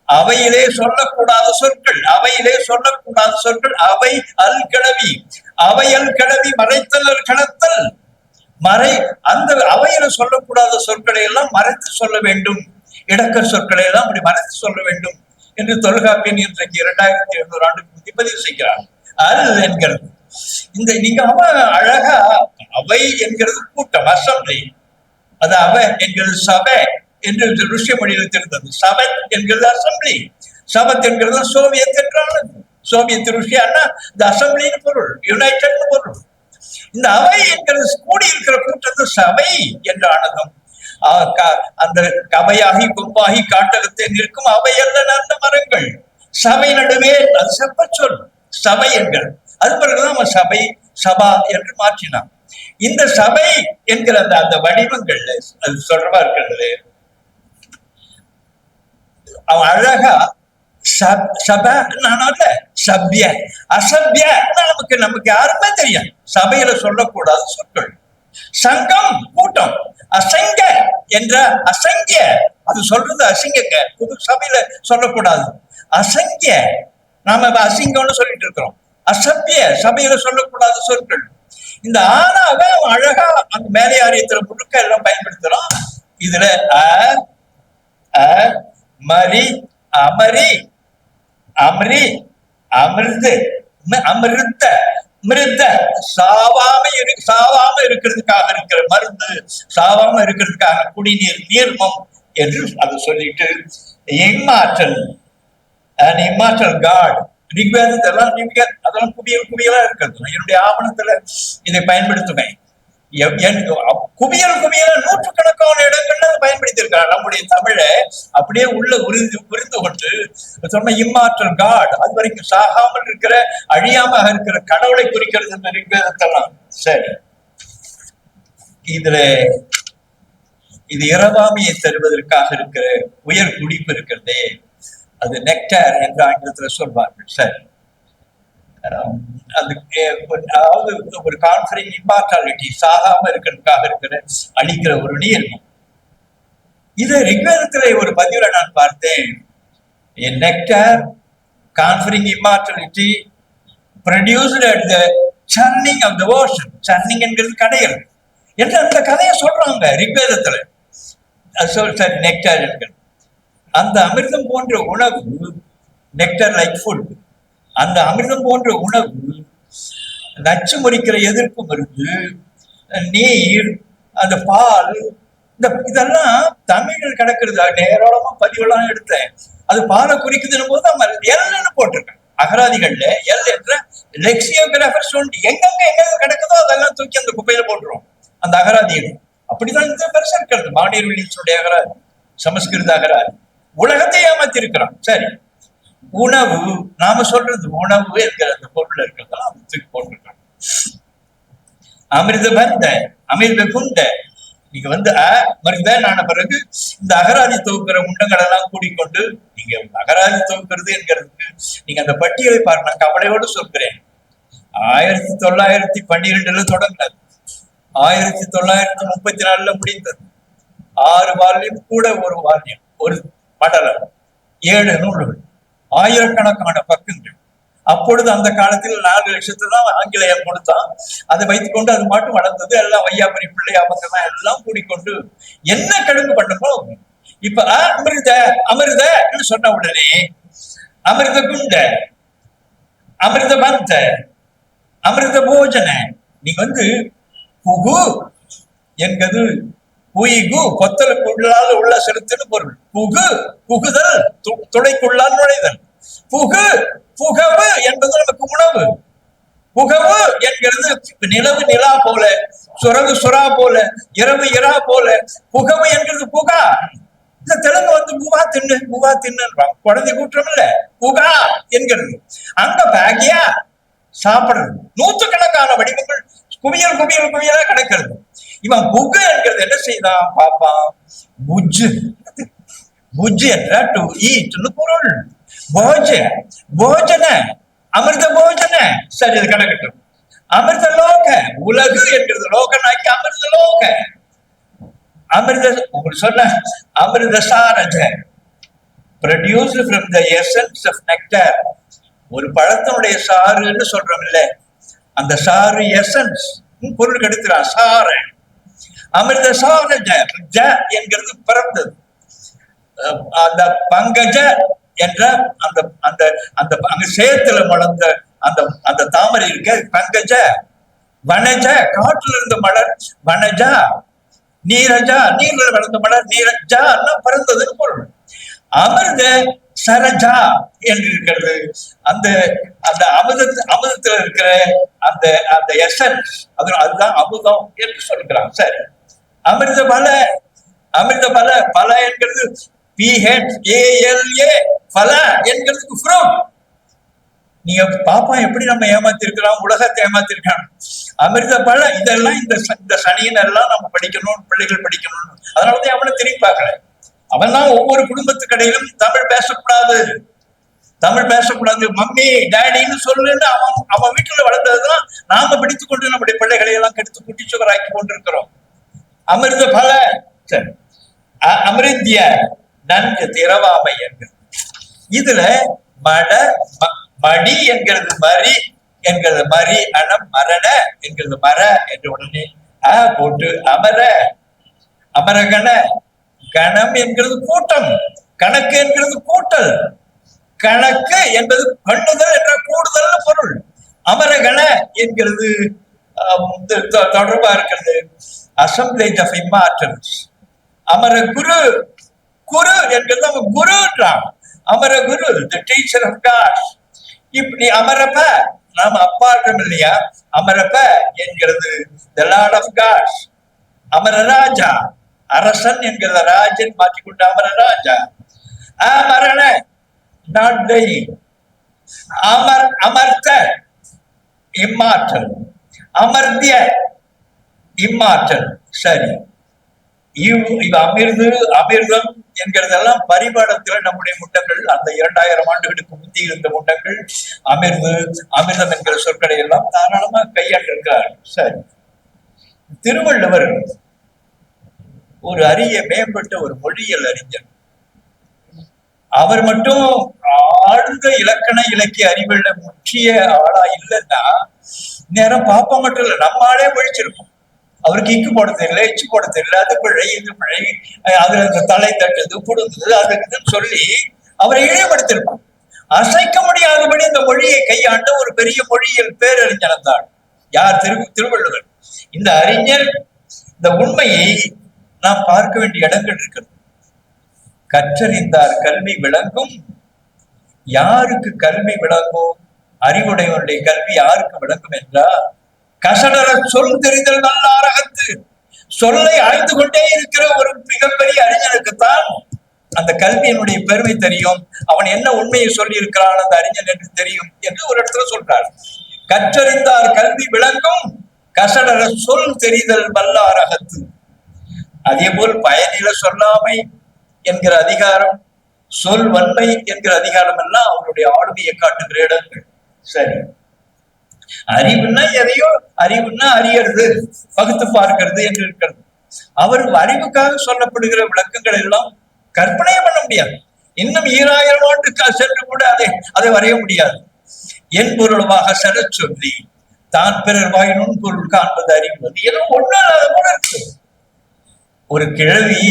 அவையிலே சொல்லக்கூடாத சொற்கள், அவையிலே சொல்லக்கூடாத சொற்கள் அவை அல் கிளவி, அவையல் கிளவி மறைத்தல் கடத்தல் மறை. அந்த அவையில சொல்லக்கூடாத சொற்களை எல்லாம் மறைத்து சொல்ல வேண்டும், இடக்க சொற்களை எல்லாம் அப்படி மறைத்து சொல்ல வேண்டும் என்று தொல்காப்பியன் இன்றைக்கு 2700 ஆண்டுக்கு முந்தி பதிவு செய்கிறார். அல் என்கிறது இந்த நீங்க அழகா அவை என்கிறது கூட்டம், அசம்பிளி. அது அவ என்கிறது சபை என்று ருஷ்ய மொழியில் தெரிந்தது. சபத் என்கிறது அசம்பிளி, சபத் என்கிறது சோவியத் என்றானது. சோவியத் ருஷ்யான்னா இந்த அசம்பிளின்னு பொருள், யுனைடெட் பொருள். இந்த அவை என்கிறது கூடி இருக்கிற கூட்டத்து சபை என்றானதும் அந்த கவையாகி கொம்பாகி காட்டகத்தை நிற்கும் அவை அல்ல நல்ல மரங்கள் சபை நடுவே, அது செப்ப சொல் சபை என்கிறது. அது பிறகுதான் அவன் சபை சபா என்று மாற்றினான். இந்த சபை என்கிற அந்த வடிவங்கள் அது தொடர்பா இருக்கிறது. அவன் அழகா சபிய அசபிய நமக்கு யாருமே தெரியும். சபையில சொல்லக்கூடாத சொற்கள். சங்கம் கூட்டம், அசங்க என்ற அசங்கிய அது சொல்றது அசிங்கங்க, புது சபையில சொல்லக்கூடாது. அசங்கிய நாம அசிங்கம்னு சொல்லிட்டு இருக்கிறோம். அசபிய சபையில சொல்லக்கூடாத சொற்கள். இந்த ஆனாவை அழகா அந்த மேலையாரியத்துல முழுக்க எல்லாம் பயன்படுத்துறோம். இதுல மரி அமரி அமரி அமிர்து அமிர்த மிருத சாவாம இருக்கிறதுக்காக இருக்கிற மருந்து, சாவாம இருக்கிறதுக்காக குடிநீர் நீர்மம் என்று அதை சொல்லிட்டு இம்மாற்றல் இம்மாற்றல் காட் ரிக்வேதத்தெல்லாம் அதெல்லாம் குவியலா இருக்கிறது. என்னுடைய ஆவணத்துல இதை பயன்படுத்துவேன். குவியல நூற்றுக்கணக்கான இடங்கள்ல பயன்படுத்தி இருக்காங்க. நம்முடைய தமிழை அப்படியே உள்ள புரிந்து கொண்டு சொன்ன இம்மாற்றல் காட், அது வரைக்கும் சாகாமல் இருக்கிற அழியாம இருக்கிற கடவுளை குறிக்கிறது இந்த ரிக்வேதத்தெல்லாம். சரி, இதுல இது இரவாமையை தருவதற்காக இருக்கிற உயர் குடிப்பு இருக்கிறதே, அது நெக்டார் என்று ஆங்கிலத்துல சொல்வார்கள். சரி, அதாவது ஒரு கான்ஃபரிங் இம்மார்டாலிட்டி, சாகாம இருக்கிறதுக்காக இருக்கிற அழிக்கிற ஒரு நீர்மம். இது ரிக்வேதத்திலே ஒரு பதிவுல நான் பார்த்தேன். Nectar conferring immortality produced at the churning of the ocean. Churning என்கிறது கடைகள் என்று அந்த கதையை சொல்றாங்க ரிக்வேதத்துல. சரி, நெக்டார் என்கிறது அந்த அமிர்தம் போன்ற உணவு, நெக்டார் லைக் ஃபுட். அந்த அமிர்தம் போன்ற உணவு, நச்சு முறிக்கிற எதிர்ப்பு மருந்து, நீர், அந்த பால், இதெல்லாம் தமிழில் கிடக்கிறது. நேரமா பதிவெல்லாம் எடுத்தேன். அது பாலை குறிக்குதுன்னு போது அவன் எல்னு போட்டிருக்கேன். அகராதிகள்ல எல் என்ற லெக்சியோகிராஃபர் சொல்லி எங்கெங்க கிடக்குதோ அதெல்லாம் தூக்கி அந்த குப்பையில போட்டுரும் அந்த அகராதிகள். அப்படிதான் இந்த பெருசா இருக்கிறது. மானியர் வில்லியம்ஸுடைய அகராதி, சமஸ்கிருத அகராதி உலகத்தை ஏமாத்தி இருக்கிறான். சரி, உணவு நாம சொல்றது உணவு என்கிற அந்த பொருள் இருக்கிறதெல்லாம் தூக்கி போட்டிருக்காங்க. அமிர்த பந்த அமிர்த குண்ட நீங்க மருந்தான பிறகு இந்த அகராதி தொகுக்கிற முண்டங்கள் எல்லாம் கூடிக்கொண்டு நீங்க அகராதி தொகுக்கிறது என்கிறதுக்கு நீங்க அந்த பட்டியலை பாருங்க. நான் கவலையோடு சொல்கிறேன். 1912 தொடங்கினது, 1934 முடிந்தது. 6 வால்யம் கூட ஒரு வால்யம், ஒரு படலம், 7 நூல்கள், ஆயிரக்கணக்கான பக்கங்கள். அப்பொழுது அந்த காலத்தில் 4 லட்சத்தை தான் ஆங்கிலேயம் கொடுத்தான். அதை வைத்துக் கொண்டு அது மட்டும் வளர்ந்தது. எல்லாம் வையாபுரி பிள்ளை அவங்க எல்லாம் கூடிக்கொண்டு என்ன கடுங்கு பண்ணமோ. இப்ப அமிர்த அமிர்த சொன்ன உடனே அமிர்த குண்ட, அமிர்த பந்த, அமிர்த போஜன, நீங்க புகு என்பது புய்கு கொத்தலுக்கு உள்ளால் உள்ள செலுத்துன்னு பொருள். புகு புகுதல், துளைக்குள்ளால் நுழைதல். புகு புகவு என்பது நமக்கு உணவு. புகவு என்கிறது நிலவு நிலா போல, சுரவு சுறா போல, இரவு இரா போல. புகவு என்கிறது புகா. இந்த தெலுங்கு வந்து புகா தின்னு குழந்தை கூற்றம் இல்ல, புகா என்கிறது. அங்க பேகியா சாப்பிடுறது. நூற்றுக்கணக்கான வடிவங்கள் குவியல் குவியல் குவியலா கிடைக்கிறது. இவன் புகு என்கிறது என்ன செய்தான் பாப்பான்? புஜ்ஜு. புஜ்ஜு என்ற டு ஈட்னு பொருள். போஜ போஜன, அமிர்த போஜன. சரி, அது கணக்கட்டும். அமிர்த லோக, உலகு என்கிறது லோகனாக்கி அமிர்த லோக. அமிர்த உங்களுக்கு சொன்ன அமிர்த சாரஜ produced from the essence of nectar. ஒரு பழத்தினுடைய சாறுன்னு சொல்றோம் இல்ல, அந்த சாறு எசன்ஸ் பொருள் எடுக்கிறான் சார. அமிர்த சாரஜ ஜ என்கிறது பிறந்தது. அந்த பங்கஜ என்ற அந்த அந்த அந்த அங்க சேத்துல வளர்ந்த அந்த அந்த தாமரை இருக்க பங்கஜ. வனஜ காற்றுல இருந்த மலர் வனஜா. நீரஜா நீர்ல வளர்ந்த மலர் நீரஜா பிறந்ததுன்னு பொருள். அமிர்த சரஜா என்று இருக்கிறது. அந்த அந்த அமிர்தத்துல இருக்கிற அந்த அந்த எசன்ஸ், அதுதான் அமுதம் என்று சொல்கிறான். சரி, அமிர்த பல. அமிர்த பல, பல என்கிறது PHALA பல என்கிறதுக்கு ஃப்ரூட். நீங்க பாப்பா எப்படி நம்ம ஏமாத்தி இருக்கிறோம், உலகத்தை ஏமாத்தி இருக்கான். அமிர்த பல இதெல்லாம் இந்த சனியன் எல்லாம் நம்ம படிக்கணும், பிள்ளைகள் படிக்கணும். அதனாலதான் அவனை திரும்பி பார்க்கல. அவன் தான் ஒவ்வொரு குடும்பத்துக்கடையிலும் தமிழ் பேசக்கூடாது, தமிழ் பேசக்கூடாது, மம்மி டேடின்னு சொல்லுன்னு அவன் வீட்டுல வளர்ந்ததுதான் நாம பிடித்துக் கொண்டு நம்முடைய பிள்ளைகளை எல்லாம் கெடுத்து குட்டி சுகராக்கி கொண்டிருக்கிறோம். அமிர்த பல. சரி, அமிர்திய நன்கு திரவாமை என்கிறது. இதுல மடி என்கிறது மரி என்கிறது மரி, அணம் மரண என்கிறது மர என்று உடனே போட்டு அமர அமரகண. கணம் என்கிறது கூட்டம், கணக்கு என்கிறது கூட்டல், கணக்கு என்பது பண்ணுதல் என்ற கூடுதல் பொருள். அமரகண என்கிறது தொடர்பா இருக்கிறது. Assemblage of immortals. அமர குரு, குரு என்கிறது அவன் குருன்றான். அமர குரு, தி டீச்சர் ஆஃப் காட். இப்படி அமரப்ப நாம அப்பாட்டம் இல்லையா, அமரப்ப என்கிறது தி லார்ட் ஆஃப் காட்ஸ். அமரராஜா, அரசன் என்கிறத ராஜன் மாற்றிக்கொண்டு அமரராஜா. அமரண நாட் டையிங். அமர்த்த இம்மார்டல். அமர்த்திய இம்மார்டல். சரி, அமிர்து அமிர்தம் என்கிறதெல்லாம் பரிபாடத்துல நம்முடைய முண்டங்கள் அந்த 2000 ஆண்டுகளுக்கு முந்தி இருந்த முண்டங்கள் அமிர்தம் என்கிற சொற்களை எல்லாம் தாராளமா கையாண்டிருக்கிறார். சரி, திருவள்ளுவர் ஒரு அரிய மேம்பட்ட ஒரு மொழியியல் அறிஞர். அவர் மட்டும் ஆழ்ந்த இலக்கண இலக்கிய அறிவுள்ள முக்கிய ஆளா இல்லைன்னா நேரம் பாப்பா மட்டும் இல்லை, நம்ம ஆளே ஒழிச்சிருக்கோம். அவருக்கு இக்கு போட தெரியல, இச்சு போட தெரியல, அது பிழை இது பிழை, அதுல இந்த தலை தட்டுது புடுங்குது அதுன்னு சொல்லி அவரை இழிவுபடுத்திருப்பான். அசைக்க முடியாதபடி இந்த மொழியை கையாண்ட ஒரு பெரிய மொழியியல் பேரறிஞர் தான் யார்? திருவள்ளுவர். இந்த அறிஞர் இந்த உண்மையை நாம் பார்க்க வேண்டிய இடங்கள் இருக்கிறது. கற்றறிந்தார் கல்வி விளங்கும். யாருக்கு கல்வி விளங்கும்? அறிவுடையவருடைய கல்வி யாருக்கு விளங்கும் என்றால், கசடர சொல் தெரிதல் நல்லாரகத்து. சொல்லை ஆய்ந்து கொண்டே இருக்கிற ஒரு மிகப்பெரிய அறிஞனுக்குத்தான் அந்த கல்வியினுடைய பெருமை தெரியும். அவன் என்ன உண்மையை சொல்லி இருக்கிறான் அந்த அறிஞன் என்று தெரியும் என்று ஒரு இடத்துல சொல்றார். கற்றறிந்தார் கல்வி விளங்கும், கசடர சொல் தெரிதல் வல்லாரகத்து. அதே போல் பயனில சொல்லாமை என்கிற அதிகாரம், சொல் வன்மை என்கிற அதிகாரம் எல்லாம் அவருடைய ஆளுமையை காட்டுகிற இடங்கள். சரி, அறிவுன்னா எதையோ, அறிவுன்னா அறியறது, பகுத்து பார்க்கிறது என்று இருக்கிறது. அவர் அறிவுக்காக சொல்லப்படுகிற விளக்கங்கள் எல்லாம் கற்பனையே பண்ண முடியாது. இன்னும் 2000 ஆண்டுக்கு சென்று கூட அதை வரைய முடியாது. என் பொருளாக செல சொல்லி தான் பிறர் வாய் நுண்பொருள் காண்பது அறிவு. ஏதோ ஒண்ணு இல்லாத போல இருக்கு. ஒரு கிழவி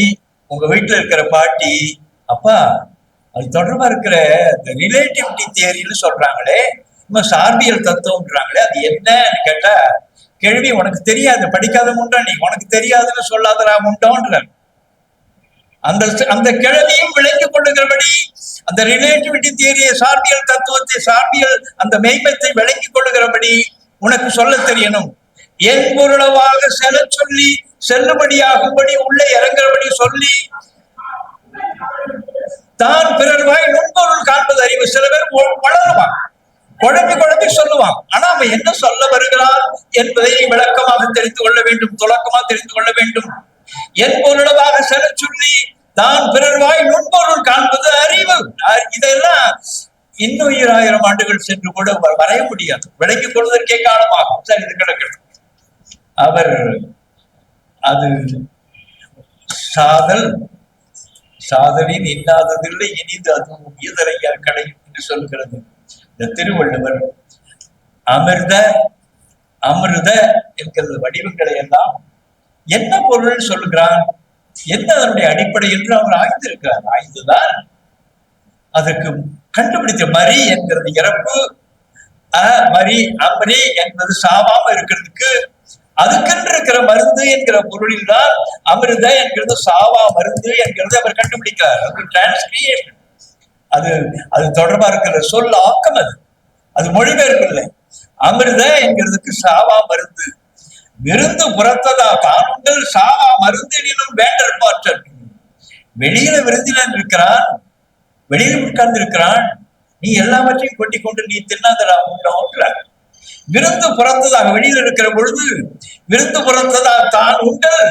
உங்க வீட்டுல இருக்கிற பாட்டி, அப்பா அது தொடர்பா இருக்கிற ரிலேட்டிவிட்டி தியரின்னு சொல்றாங்களே, சார்பியல் தத்துவம்ன்றாங்களே, அது என்னன்னு கேட்டா கேள்வி உனக்கு தெரியாது, படிக்காத முண்டா நீ, உனக்கு தெரியாதுன்னு சொல்லாதரா முண்டோன்ற அந்த அந்த கிழவியும் விளங்கிக் கொள்ளுகிறபடி அந்த ரிலேட்டிவிட்டி தியரியை, சார்பியல் தத்துவத்தை, சார்பியல் அந்த மெய்மத்தை விளங்கிக் கொள்ளுகிறபடி உனக்கு சொல்ல தெரியணும். என் பொருளவாக செல்ல சொல்லி செல்லுபடியாகும்படி உள்ளே இறங்குறபடி சொல்லி தான் பிறர்வாய் நுண்பொருள் காண்பது அறிவு. சில பேர் வளருவான், குழப்பி குழப்பி சொல்லுவான். ஆனா அவன் என்ன சொல்ல வருகிறான் என்பதை விளக்கமாக தெரிந்து கொள்ள வேண்டும், துலக்கமாக தெரிந்து கொள்ள வேண்டும். என் பொருளவாக செல்ல சொல்லி தான் பிறர்வாய் நுண்பொருள் காண்பது அறிவு. இதெல்லாம் இன்னும் 2000 ஆண்டுகள் சென்று கூட வரைய முடியாது, விளங்கிக் கொள்வதற்கே காலமாகும். சரி, இது கிடக்கிறது. அவர் அது சாதல் சாதலின் இல்லாததில்லை இனிது அதுவும் உயர்தலையா கடை என்று சொல்கிறது இந்த திருவள்ளுவர். அமிர்த அமிர்த என்கிற வடிவங்களை எல்லாம் என்ன பொருள் சொல்லுகிறான், என்ன அதனுடைய அடிப்படை என்று அவர் ஆய்ந்திருக்கிறார். ஆய்ந்துதான் அதற்கு கண்டுபிடித்த மரி என்கிறது இறப்பு, மரி அமரி என்பது சாவாம இருக்கிறதுக்கு அதுக்கென்று இருக்கிற மருந்து என்கிற பொருளில் தான் அமிர்த என்கிறது சாவா மருந்து என்கிறது அவர் கண்டுபிடிக்கிறார். அது டிரான்ஸ்கிரியேஷன், அது அது தொடர்பா இருக்கிற சொல் ஆக்கம், அது மொழிபெயர்ப்பு இல்லை. அமிர்த என்கிறதுக்கு சாவா மருந்து, விருந்து புறத்ததா தானுங்கள் சாவா மருந்து எனும் வேண்டல் பாற்றல். வெளியில விருந்தினன் இருக்கிறான், வெளியில் உட்கார்ந்து இருக்கிறான், நீ எல்லாவற்றையும் கொட்டி கொண்டு நீ தின்னாதடா உண்டோன்ற. விருந்து புறத்ததாக வெளியில் இருக்கிற பொழுது விருந்து புறத்ததா தான் உண்டல்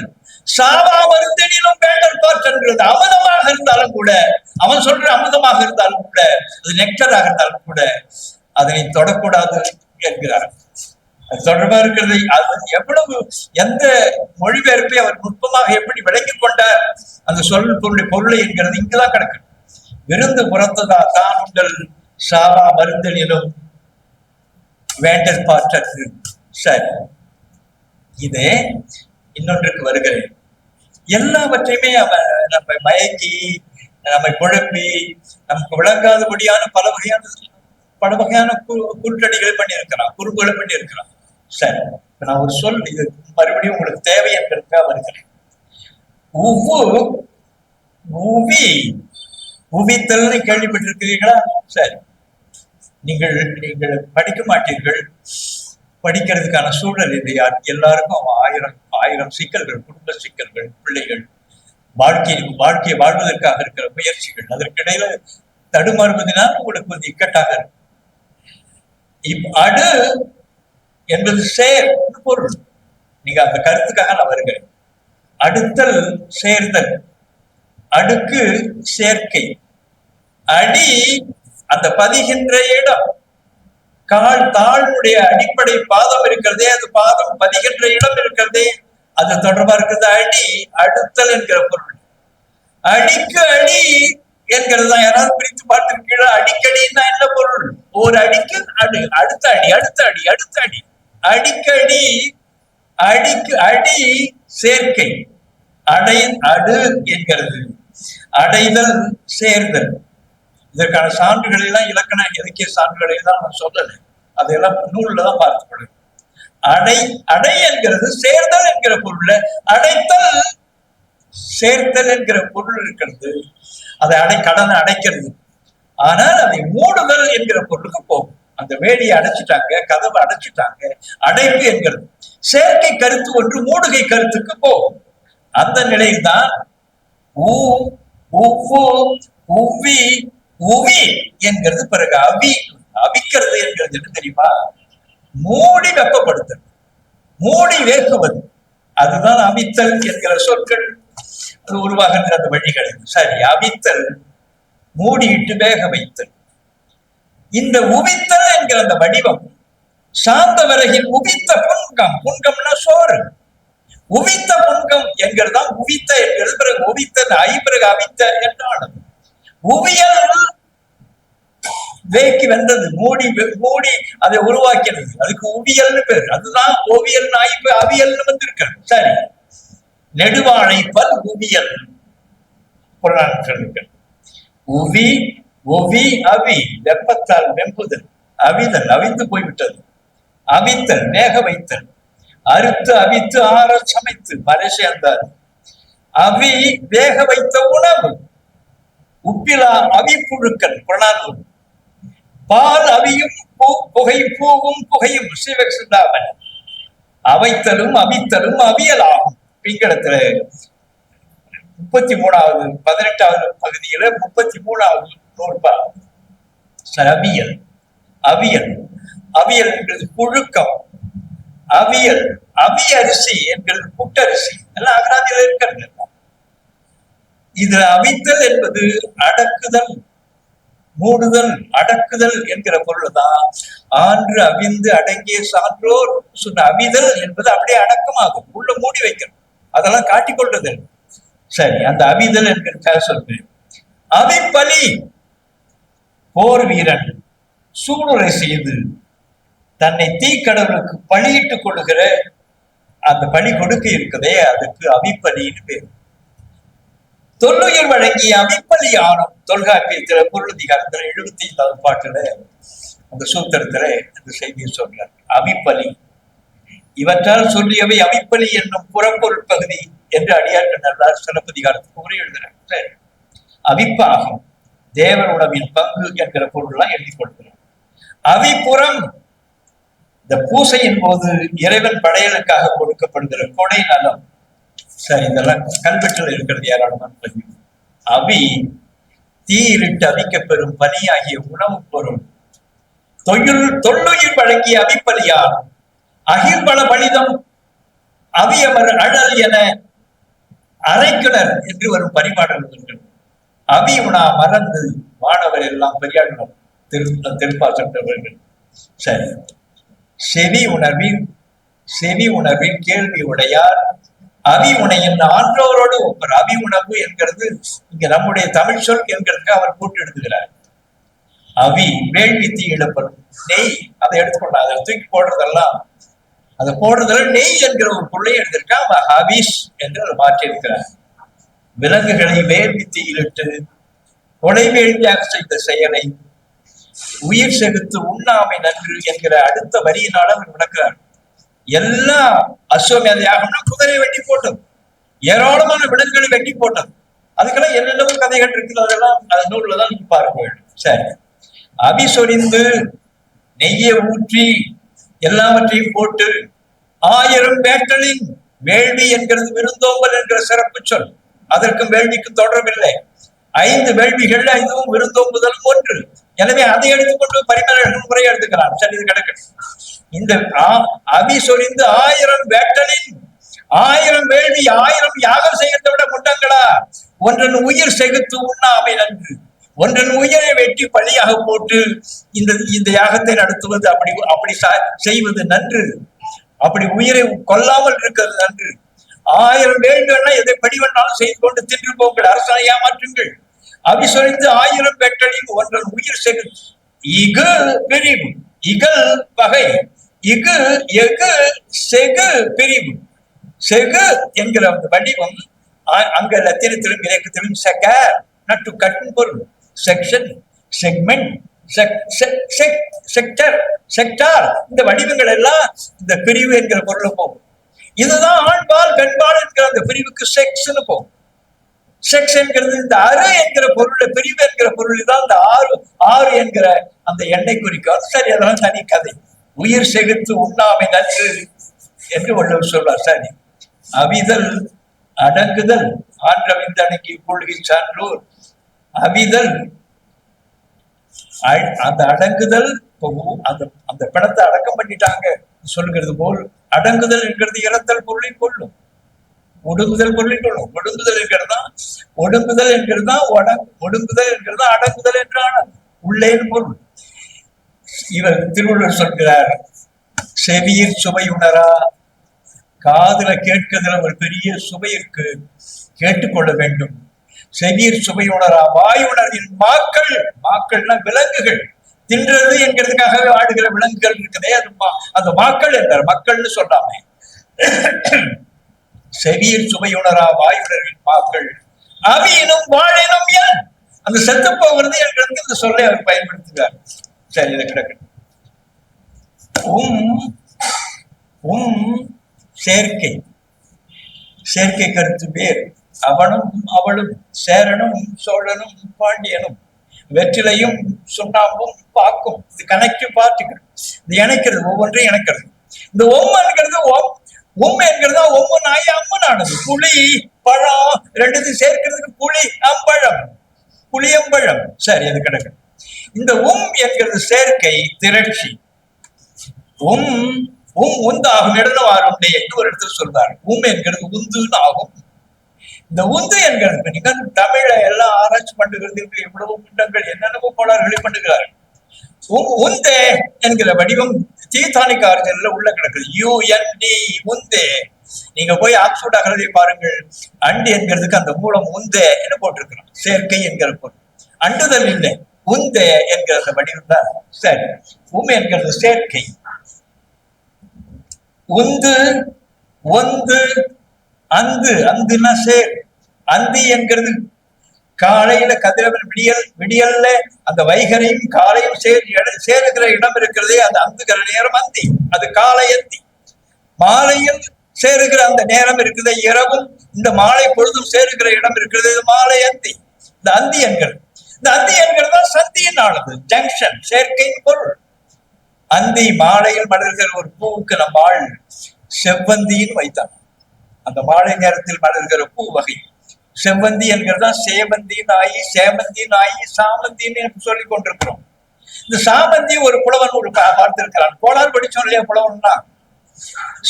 சாவா மருந்தெனினும் வேண்டல் பாற்றன்றது. அமுதமாக இருந்தாலும் கூட, அவன் சொல்ற அமுதமாக இருந்தாலும் கூட, அது நெக்டராக இருந்தாலும் கூட அதனை தொடக்கூடாது என்கிறார். அது தொடர்பா இருக்கிறது. அது எவ்வளவு எந்த மொழிபெயர்ப்பை அவர் நுட்பமாக எப்படி விளங்கிக் கொண்டார் அந்த சொல் பொருளை என்கிறது இங்குதான் கிடக்கு. விருந்து புறத்ததா தான் உண்டல் சாவா மருந்தெனினும் வேண்டல் பாற்றது. சரி, இதே இன்னொன்றுக்கு வருகிறேன். எல்லாவற்றையுமே அவன் நம்மை மயக்கி, நம்மை குழப்பி, நமக்கு விளங்காதபடியான பல வகையான குறுக்கடிகளை பண்ணியிருக்கிறான், குறும்புகளை பண்ணியிருக்கிறான். சரி, நான் ஒரு சொல் இது மறுபடியும் உங்களுக்கு தேவை என்பதற்காக வருகிறேன். உவித்தல்னு கேள்விப்பட்டிருக்கிறீர்களா? சரி, நீங்கள் படிக்க மாட்டீர்கள், படிக்கிறதுக்கான சூழல் இல்லையா? எல்லாருக்கும் ஆயிரம் சிக்கல்கள், குடும்ப சிக்கல்கள், பிள்ளைகள், வாழ்க்கையை வாழ்வதற்காக இருக்கிற முயற்சிகள், அதற்கிடையில தடுமாறுவதனால் உங்களுக்கு கொஞ்சம் இக்கட்டாக இருக்கும். அடு என்பது சேர் பொருள். நீங்க அந்த கருத்துக்காக நான் வருகிறேன். அடுத்தல் சேர்தல், அடுக்கு சேர்க்கை, அடி அந்த பதிகின்ற இடம், கால் தாழ்வுடைய அடிப்படை பாதம் இருக்கிறதே, அது பாதம் பதிகின்ற இடம் இருக்கிறதே, அது தொடர்பா இருக்கிறது. அடி அடுத்தல் என்கிற பொருள். அடிக்கு அடி என்கிறது யாராவது பிரித்து பார்த்திருக்கீங்களா? அடிக்கடின்னா என்ன பொருள்? ஒரு அடிக்கு அடி, அடுத்த அடி, அடுத்த அடி, அடுத்த அடி, அடிக்கடி, அடிக்கு அடி சேர்க்கை. அடு என்கிறது அடைதல், சேர்தல். இதற்கான சான்றுகள் எல்லாம் இலக்கண இலக்கிய சான்றுகளை எல்லாம் நான் சொல்லல, அதையெல்லாம் நூல்ல தான் பார்த்துக்கொள்ளும். அடை என்கிறது சேர்தல் என்கிற பொருள், அடைத்தல் சேர்த்தல் என்கிற பொருள் இருக்கிறது. அதை கடனை அடைக்கிறது. ஆனால் அதை மூடுதல் என்கிற பொருளுக்கு போகும். அந்த வேலியை அடைச்சிட்டாங்க, கதவை அடைச்சிட்டாங்க, அடைப்பு என்கிறது. சேர்க்கை கருத்து ஒன்று மூடுகை கருத்துக்கு போகும். அந்த நிலையில்தான் உவி என்கிறது. பிறகு அவிக்கிறது என்கிறது என்ன தெரியுமா? மூடி வெப்பப்படுத்தல், மூடி வேக்குவது, அதுதான் அவித்தல் என்கிற சொற்கள் அது உருவாகின்ற அந்த வழிகள். சரி, அவித்தல், மூடியிட்டு வேக வைத்தல். இந்த உவித்தல் என்கிற அந்த வடிவம் சாந்த விறகில் உவித்த புன்கம், புன்கம்னா சோறு, உவித்த புன்கம் என்கிறதுதான் உவித்த என்கிறது. பிறகு உவித்த பிறகு அவித்த என்றானது. உவியல் வேக்கி வந்தது, மூடி அதை உருவாக்கினது, அதுக்கு உவியல்னு பேரு. அதுதான் ஓவியல் நாய்ப்பு அவியல்னு வந்திருக்கிறது. சரி, நெடுவாழைப்பல் உவியல் புறநானூற்று. உவி ஒவி அவி, வெப்பத்தால் வெம்புதல், அவிதல் அவிந்து போய்விட்டது, அவித்தல் வேக வைத்தல், அறுத்து அவித்து ஆற சமைத்து மலை சேர்ந்தார். அவி வேக வைத்த உணவு, உப்பிலா அவி புழுக்கள் புலனார்வு, பால் அவியும் புகை பூவும் புகையும் சிவசிந்தாமன், அவைத்தலும் அவித்தலும் அவியலாகும். பிங்கடத்துல 33வது 18வது பகுதியில 33வது நூற்பா. அவியல் அவியல் அவியல் என்கிறது புழுக்கம். அவியல் அவி அரிசி என்கிறது புட்டரிசி எல்லாம் அகராதியில இருக்கிறது. இதுல அவித்தல் என்பது அடக்குதல், மூடுதல், அடக்குதல் என்கிற பொருள் தான். ஆன்று அவிந்து அடங்கிய சான்றோர் சொன்ன அவிதல் என்பது அப்படியே அடக்கமாகும், உள்ள மூடி வைக்கணும், அதெல்லாம் காட்டிக்கொள்றது. சரி, அந்த அவிதல் என்கிற சொல்றேன். அவிப்பலி, போர் வீரன் சூளுரை செய்து தன்னை தீக்கடவுளுக்கு பலியிட்டுக் கொள்ளுகிற அந்த பலி கொடுக்க இருக்குதே, அதுக்கு அவிப்பலின்னு பேர். தொல்லுயிர் வழங்கிய அவிப்பலி ஆணும் தொல்காப்பியத்தில பொருளதிகாரத்துல 75வது பாட்டுல அந்த சூத்திரத்துல அந்த செய்தியை சொல்றார். அவிப்பலி இவற்றால் சொல்லியவை அவிப்பலி என்னும் புறப்பொருள் பகுதி என்று அடியார்கள் நல்லார் சிலப்பதிகாரத்துக்கு உரை எழுதுறார். அவிப்பாகும் தேவர் உணவின் பங்கு என்கிற பொருள்லாம் எழுதி கொடுக்கிறார். அவிப்புறம் இந்த பூசையின் போது இறைவன் படையலுக்காக கொடுக்கப்படுகிற கொடை நலம். சரி, இதெல்லாம் கல்வெட்டில் இருக்கிறது ஏராளமான பதிவு. அவி தீயிலிட்டு அவிக்கப்பெறும் பனியாகிய உணவுப் பொருள். தொல்லுயிர் வழங்கிய அவிப்பலியார் அகிர்பல பலிதம் அவியவர் அழல் என அரைக்கிணர் என்று வரும் பரிமாடல்கள். அவி உணா மறந்து மாணவர் எல்லாம் பெரியார்கள் திருப்பாற்றவர்கள். சரி, செவி உணர்வில் கேள்வி உடையார் அவி உணையின் ஆன்றோரோடு ஒப்பர். அவி உணவு என்கிறது இங்க நம்முடைய தமிழ் சொல் என்கிறதுக்கு அவர் கூட்டு எடுத்துக்கிறார். அவி வேள்வி தீ இழப்படும் நெய், அதை எடுத்துக்கொண்டார். அதை தூக்கி போடுறதெல்லாம் அதை போடுறதுல நெய் என்கிற ஒரு பொருளை எடுத்திருக்கா. அவன் ஹபீஸ் என்று அதை மாற்றி இருக்கிறார். விலங்குகளை வேள்வி தீயிலிட்டு கொலை வேள்வியாக செய்த செயலை உயிர் செகுத்து உண்ணாமை நன்று என்கிற அடுத்த வரியினால் அவர் விளக்குறார். எல்லா அஸ்வமேத யாகம்னா குதிரை வெட்டி போட்டது, ஏராளமான விலங்குகளை வெட்டி போட்டது. அதுக்கெல்லாம் என்னென்னவோ கதைகள் இருக்குது, அதெல்லாம் அது நூல்ல தான் நீங்க பார்க்க வேண்டும். சரி, அவி சொரிந்து நெய்யை ஊற்றி எல்லாவற்றையும் போட்டு 1000 வேட்டலின் வேள்வி என்கிறது விருந்தோம்பல் என்கிற சிறப்பு சொல். அதற்கும் வேள்விக்கும் தொடர்பில்லை. 5 வேள்விகள், இதுவும் விருந்தோம்புதலும் ஒன்று. எனவே அதை எடுத்துக்கொண்டு பரிமளர்கள் முறையை எடுத்துக்கலாம். சரி, இது கிடக்கட்டும். இந்த அவி சொரிந்து 1000 வேட்டலின் 1000 வேள்வி 1000 யாகம் செய்யறதை விட முட்டங்களா? ஒன்றன் உயிர் செகுத்து உண்ணாமை நன்று, ஒன்றன் உயிரை வெட்டி பலியாக போட்டு இந்த யாகத்தை நடத்துவது அப்படி செய்வது நன்று. அப்படி உயிரை கொல்லாமல் இருக்கிறது நன்று. 1000 வேள்விகள்னா எதை படிவென்றாலும் செய்து கொண்டு தின்று போங்கள், அரசனை ஏமாற்றுங்கள். அவி சொரிந்து 1000 வேட்டலின் ஒன்றன் உயிர் செகுத்து இகு பிரிவு, இகல் பகை, இகு எகு செகு பிரிவு. செகு என்கிற அந்த வடிவம் அங்க லத்தீனத்திலும் கிரேக்கத்திலும் செகர் நட்டு கட்டும் பொருள். செக்ஷன், செக்மெண்ட், செக்டர், செக்டார், இந்த வடிவங்கள் எல்லாம் இந்த பிரிவு என்கிற பொருள் போகும். இதுதான் ஆண்பால் பெண்பால் என்கிற அந்த பிரிவுக்கு செக்ஸ்ன்னு போகும். செக்ஸ் என்கிறது இந்த அரு என்கிற பொருள், பிரிவு என்கிற பொருள் தான் இந்த ஆறு என்கிற அந்த எண்ணெய் குறிக்கும். சரி, அதெல்லாம் தனி கதை. உயிர் செகுத்து உண்ணாமை நன்று என்று வள்ளுவர் சொல்றார். சரி, அவிதல் அடங்குதல் ஆன்றவிந்து அடங்கி கொள்கை சான்றோர். அவிதல் அந்த அடங்குதல், அந்த பிணத்தை அடக்கம் பண்ணிட்டாங்க சொல்லுகிறது போல் அடங்குதல் என்கிறது இறத்தல் பொருளை கொள்ளும், ஒடுங்குதல் பொருளை கொள்ளும். ஒடுங்குதல் என்கிறதா ஒடுங்குதல் என்கிறதா ஒடுங்குதல் என்கிறதா அடங்குதல் என்றான உள்ளே பொருள். இவர் திருவள்ளுவர் சொல்கிறார், செவியில் சுவை உணரா, காதுல கேட்கிறதுல ஒரு பெரிய சுவை இருக்கு, கேட்டுக்கொள்ள வேண்டும். செவியில் சுவை உணரா வாய் உணர்வின் மாக்கள்னா விலங்குகள் தின்றது என்கிறதுக்காகவே ஆடுகிற விலங்குகள் இருக்குதே, அந்த மாக்கள் என்றார். மக்கள்னு சொல்லாமே. செவியில் சுவை உணரா வாய் உணர்வின் மாக்கள் அவியினும் வாழினும் ஏன் அந்த செத்து போகிறது என்கிறதுக்கு இந்த சொல்லை அவர் பயன்படுத்துகிறார். சரி, இதை கிடக்கட்டும். சேர்க்கை. சேர்க்கை கருத்து வேறு. அவனும் அவளும், சேரனும் சோழனும் பாண்டியனும், வெற்றிலையும் சுண்ணாம்பும் பாக்கும். இது கனெக்டிவ் பார்ட்டிகள். இது இணைக்கிறது, ஒவ்வொன்றையும் இணைக்கிறது. இந்த என்கிறது என்கிறதா ஒம்மு நாய் அம்மனானது. புளி பழம் ரெண்டுத்தையும் சேர்க்கிறதுக்கு புளி அம்பழம், புளியம்பழம். சரி, அது கிடக்கு. இந்த என்கிறது சேர்க்கை, திரட்சி. உந்தாகும் இடனவாருடைய என்று ஒரு இடத்துல சொல்றாரு. என்கிறது உந்துன்னு ஆகும். இந்த உந்து என்கிறது நீங்க தமிழ எல்லாம் ஆராய்ச்சி பண்ணுகிறதுக்கு எவ்வளவு குண்டங்கள் என்னென்னவோ கோளாறுகளை பண்ணுகிறார்கள். உந்தே என்கிற வடிவம் தீதானிக் ஆர்ஜன்ல உள்ள கிடக்குது. UND உந்தே. நீங்க போய் ஆக்ஸ்போர்ட் அகரதை பாருங்கள். அண்டு என்கிறதுக்கு அந்த மூலம் உந்தே என்று போட்டிருக்கிறோம். சேர்க்கை என்கிற பொருள். அண்டுதல் இல்லை, உந்தே என்கிற வடிவம் தான். சரி, என்கிறது சேர்க்கை. உந்து, ஒந்து, அந்துனா சேர். அந்தி என்கிறது காலையில கதிரவன் விடியல்ல அந்த வைகரையும் காலையும் சேருகிற இடம் இருக்கிறதே, அது அந்துகிற நேரம் அந்தி. அது காலை அந்தி. மாலையில் சேருகிற அந்த நேரம் இருக்குது இரவும். இந்த மாலை பொழுதும் சேருகிற இடம் இருக்கிறது, இது மாலை அந்தி. இந்த அந்தி என்கிறது, இந்த அந்தி என்கிறது தான் சந்தியின் ஆனது, ஜங்ஷன், சேர்க்கையின் பொருள். அந்தி மாலையில் மலர்கிற ஒரு பூவுக்கு நம்ம ஆள் செவ்வந்தின்னு வைத்தாங்க. அந்த மாலை நேரத்தில் மலர்கிற பூ வகை செவ்வந்தி என்கிறதா சேவந்தி நாயி, சேமந்தி நாயி, சாமந்தின்னு சொல்லிக் கொண்டிருக்கிறோம். இந்த சாமந்தி ஒரு புலவன் ஒரு பார்த்திருக்கிறான். கோளாறு படிச்சோம் இல்லையா புலவன்னா.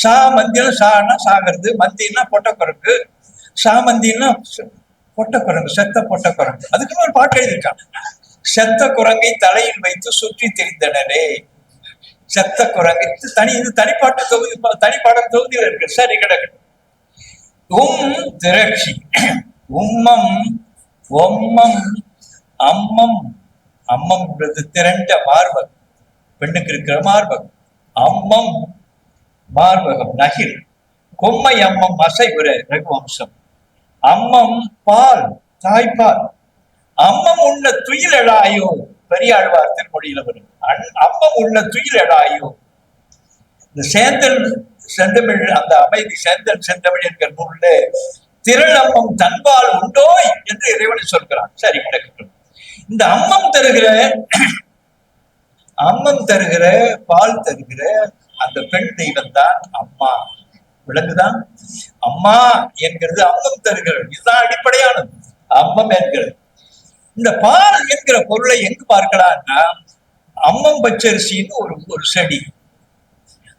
சாமந்தின்னு சானா சாகிறது, மந்தின்னா பொட்டக்குரங்கு, சாமந்தின்னா பொட்டக்குரங்கு, செத்த பொட்டக்குரங்கு. அதுக்குன்னு ஒரு பாட்டு எழுதியிருக்காங்க. செத்த குரங்கை தலையில் வைத்து சுற்றி திரிந்தனரே. செத்த குரங்கு இது தனிப்பாட்டு தொகுதி, தனிப்பாடல் தொகுதியில் இருக்கு. சரி, கிடக்கு. திரட்சி. உம்மம், ஒம்மம், அம்மம். அம்மம் திரண்ட மார்பகம், பெண்ணுக்கு இருக்கிற மார்பகம். அம்மம் மார்பகம், நகில். கொம்மை அம்மம் அசைவுற ரகுவம்சம். அம்மம் பால், தாய்ப்பால். அம்மம் உள்ள துயிலடாயோ, பெரியாழ்வார் திருமொழியில வரும். அம்மம் உள்ள துயிலடாயோ. இந்த சேந்தல் செந்தமிழ், அந்த அமைதி சேந்தல் செந்தமிழ் என்கிற நூல்ல திரளம்மம் தன்பால் உண்டோய் என்று இறைவனை சொல்கிறான். சரி, கிடக்கட்டும். இந்த அம்மம் தருகிற பால் தருகிற அந்த பெண் தெய்வம் தான் அம்மா. விளங்குதான்? அம்மா என்கிறது அம்மம் தருகிறது. இதுதான் அடிப்படையானது அம்மம் என்கிறது. இந்த பால் என்கிற பொருளை எங்கு பார்க்கலாம்னா, அம்மம் பச்சரிசின்னு ஒரு செடி.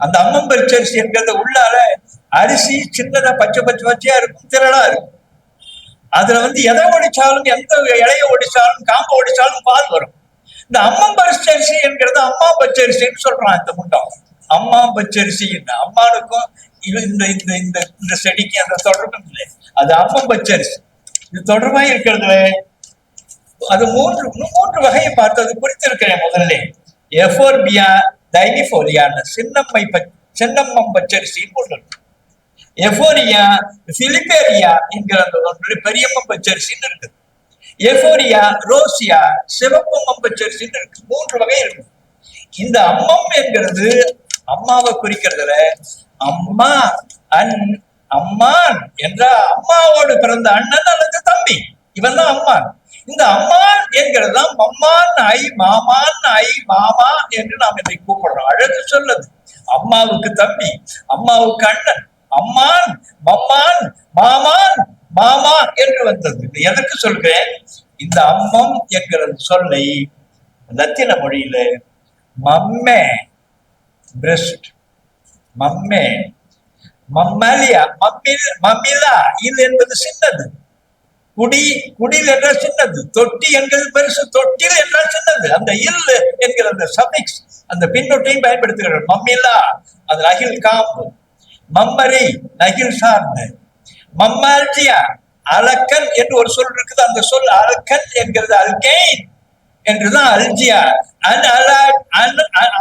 அந்த அம்மம் பச்சரிசி என்கிறத உள்ளால அரிசி சின்னதா பச்சை பச்சையா இருக்கும், திரளா இருக்கும். அதுல எதை ஒடிச்சாலும், எந்த இலைய ஒடிச்சாலும், காம்பை ஒடிச்சாலும் பால் வரும். இந்த அம்மம் பச்சரிசி என்கிறது அம்மா பச்சரிசின்னு சொல்றான் இந்த முண்டம். அம்மா பச்சரிசி, அம்மானுக்கும் இந்த செடிக்கு அந்த தொடர்பும் இல்லை. அது அம்மம் பச்சரிசி. இது தொடர்பாக இருக்கிறது. அது மூன்று வகையை பார்த்தது குறித்திருக்கிறேன் முதல்ல. எஃபோர்பியா, டைனிஃபோரியான சின்னம்மம் பச்சரிசின்னு ஒன்று இருக்கு. எஃபோரியா, பிலிப்பேரியா என்கிற அந்த ஒன்று பெரியம்மம் பச்சரிசின்னு இருக்கு. எஃபோரியா, ரோசியா, சிவப்பம்மம் பச்சரிசின்னு இருக்கு. மூன்று வகை இருக்கு. இந்த அம்மம் என்கிறது அம்மாவை குறிக்கிறதுல அம்மா, அம்மான் என்ற அம்மாவோடு பிறந்த அண்ணன் அல்லது தம்பி, இவன் தான் அம்மான். இந்த அம்மான் என்கிறது தான் மம்மான் ஐ, மாமான் ஐ, மாமா என்று நாம் இதை கூப்பிடுறோம். அழகு சொல்லுது. அம்மாவுக்கு தம்பி, அம்மாவுக்கு அண்ணன். அம்மான், மம்மான், மாமான், மாமா என்று வந்தது. எதற்கு சொல்கிறேன்? இந்த அம்மம் என்கிற சொல்லை லத்தின மொழியில மம்மே, பிரஸ்ட், மம்மே, மம்மாலியா, மம்மிலா, இது என்பது சின்னது. குடில் என்றால் சின்னது, தொட்டி என்கிறது பெருசு, தொட்டில் என்றால் சின்னது. அந்த இல் என்கிற அந்த சபிக்ஸ், அந்த பின்னொட்டையும் பயன்படுத்துகிறார். மம்மிலா அது அகில் காம்பு, மம்மரி நகில் சார்ந்து, மம்மால்ஜியா அலக்கன் என்று ஒரு சொல் இருக்குது. அந்த சொல் அலக்கன் என்கிறது அல்கெயின் என்றுதான் அல்ஜியா.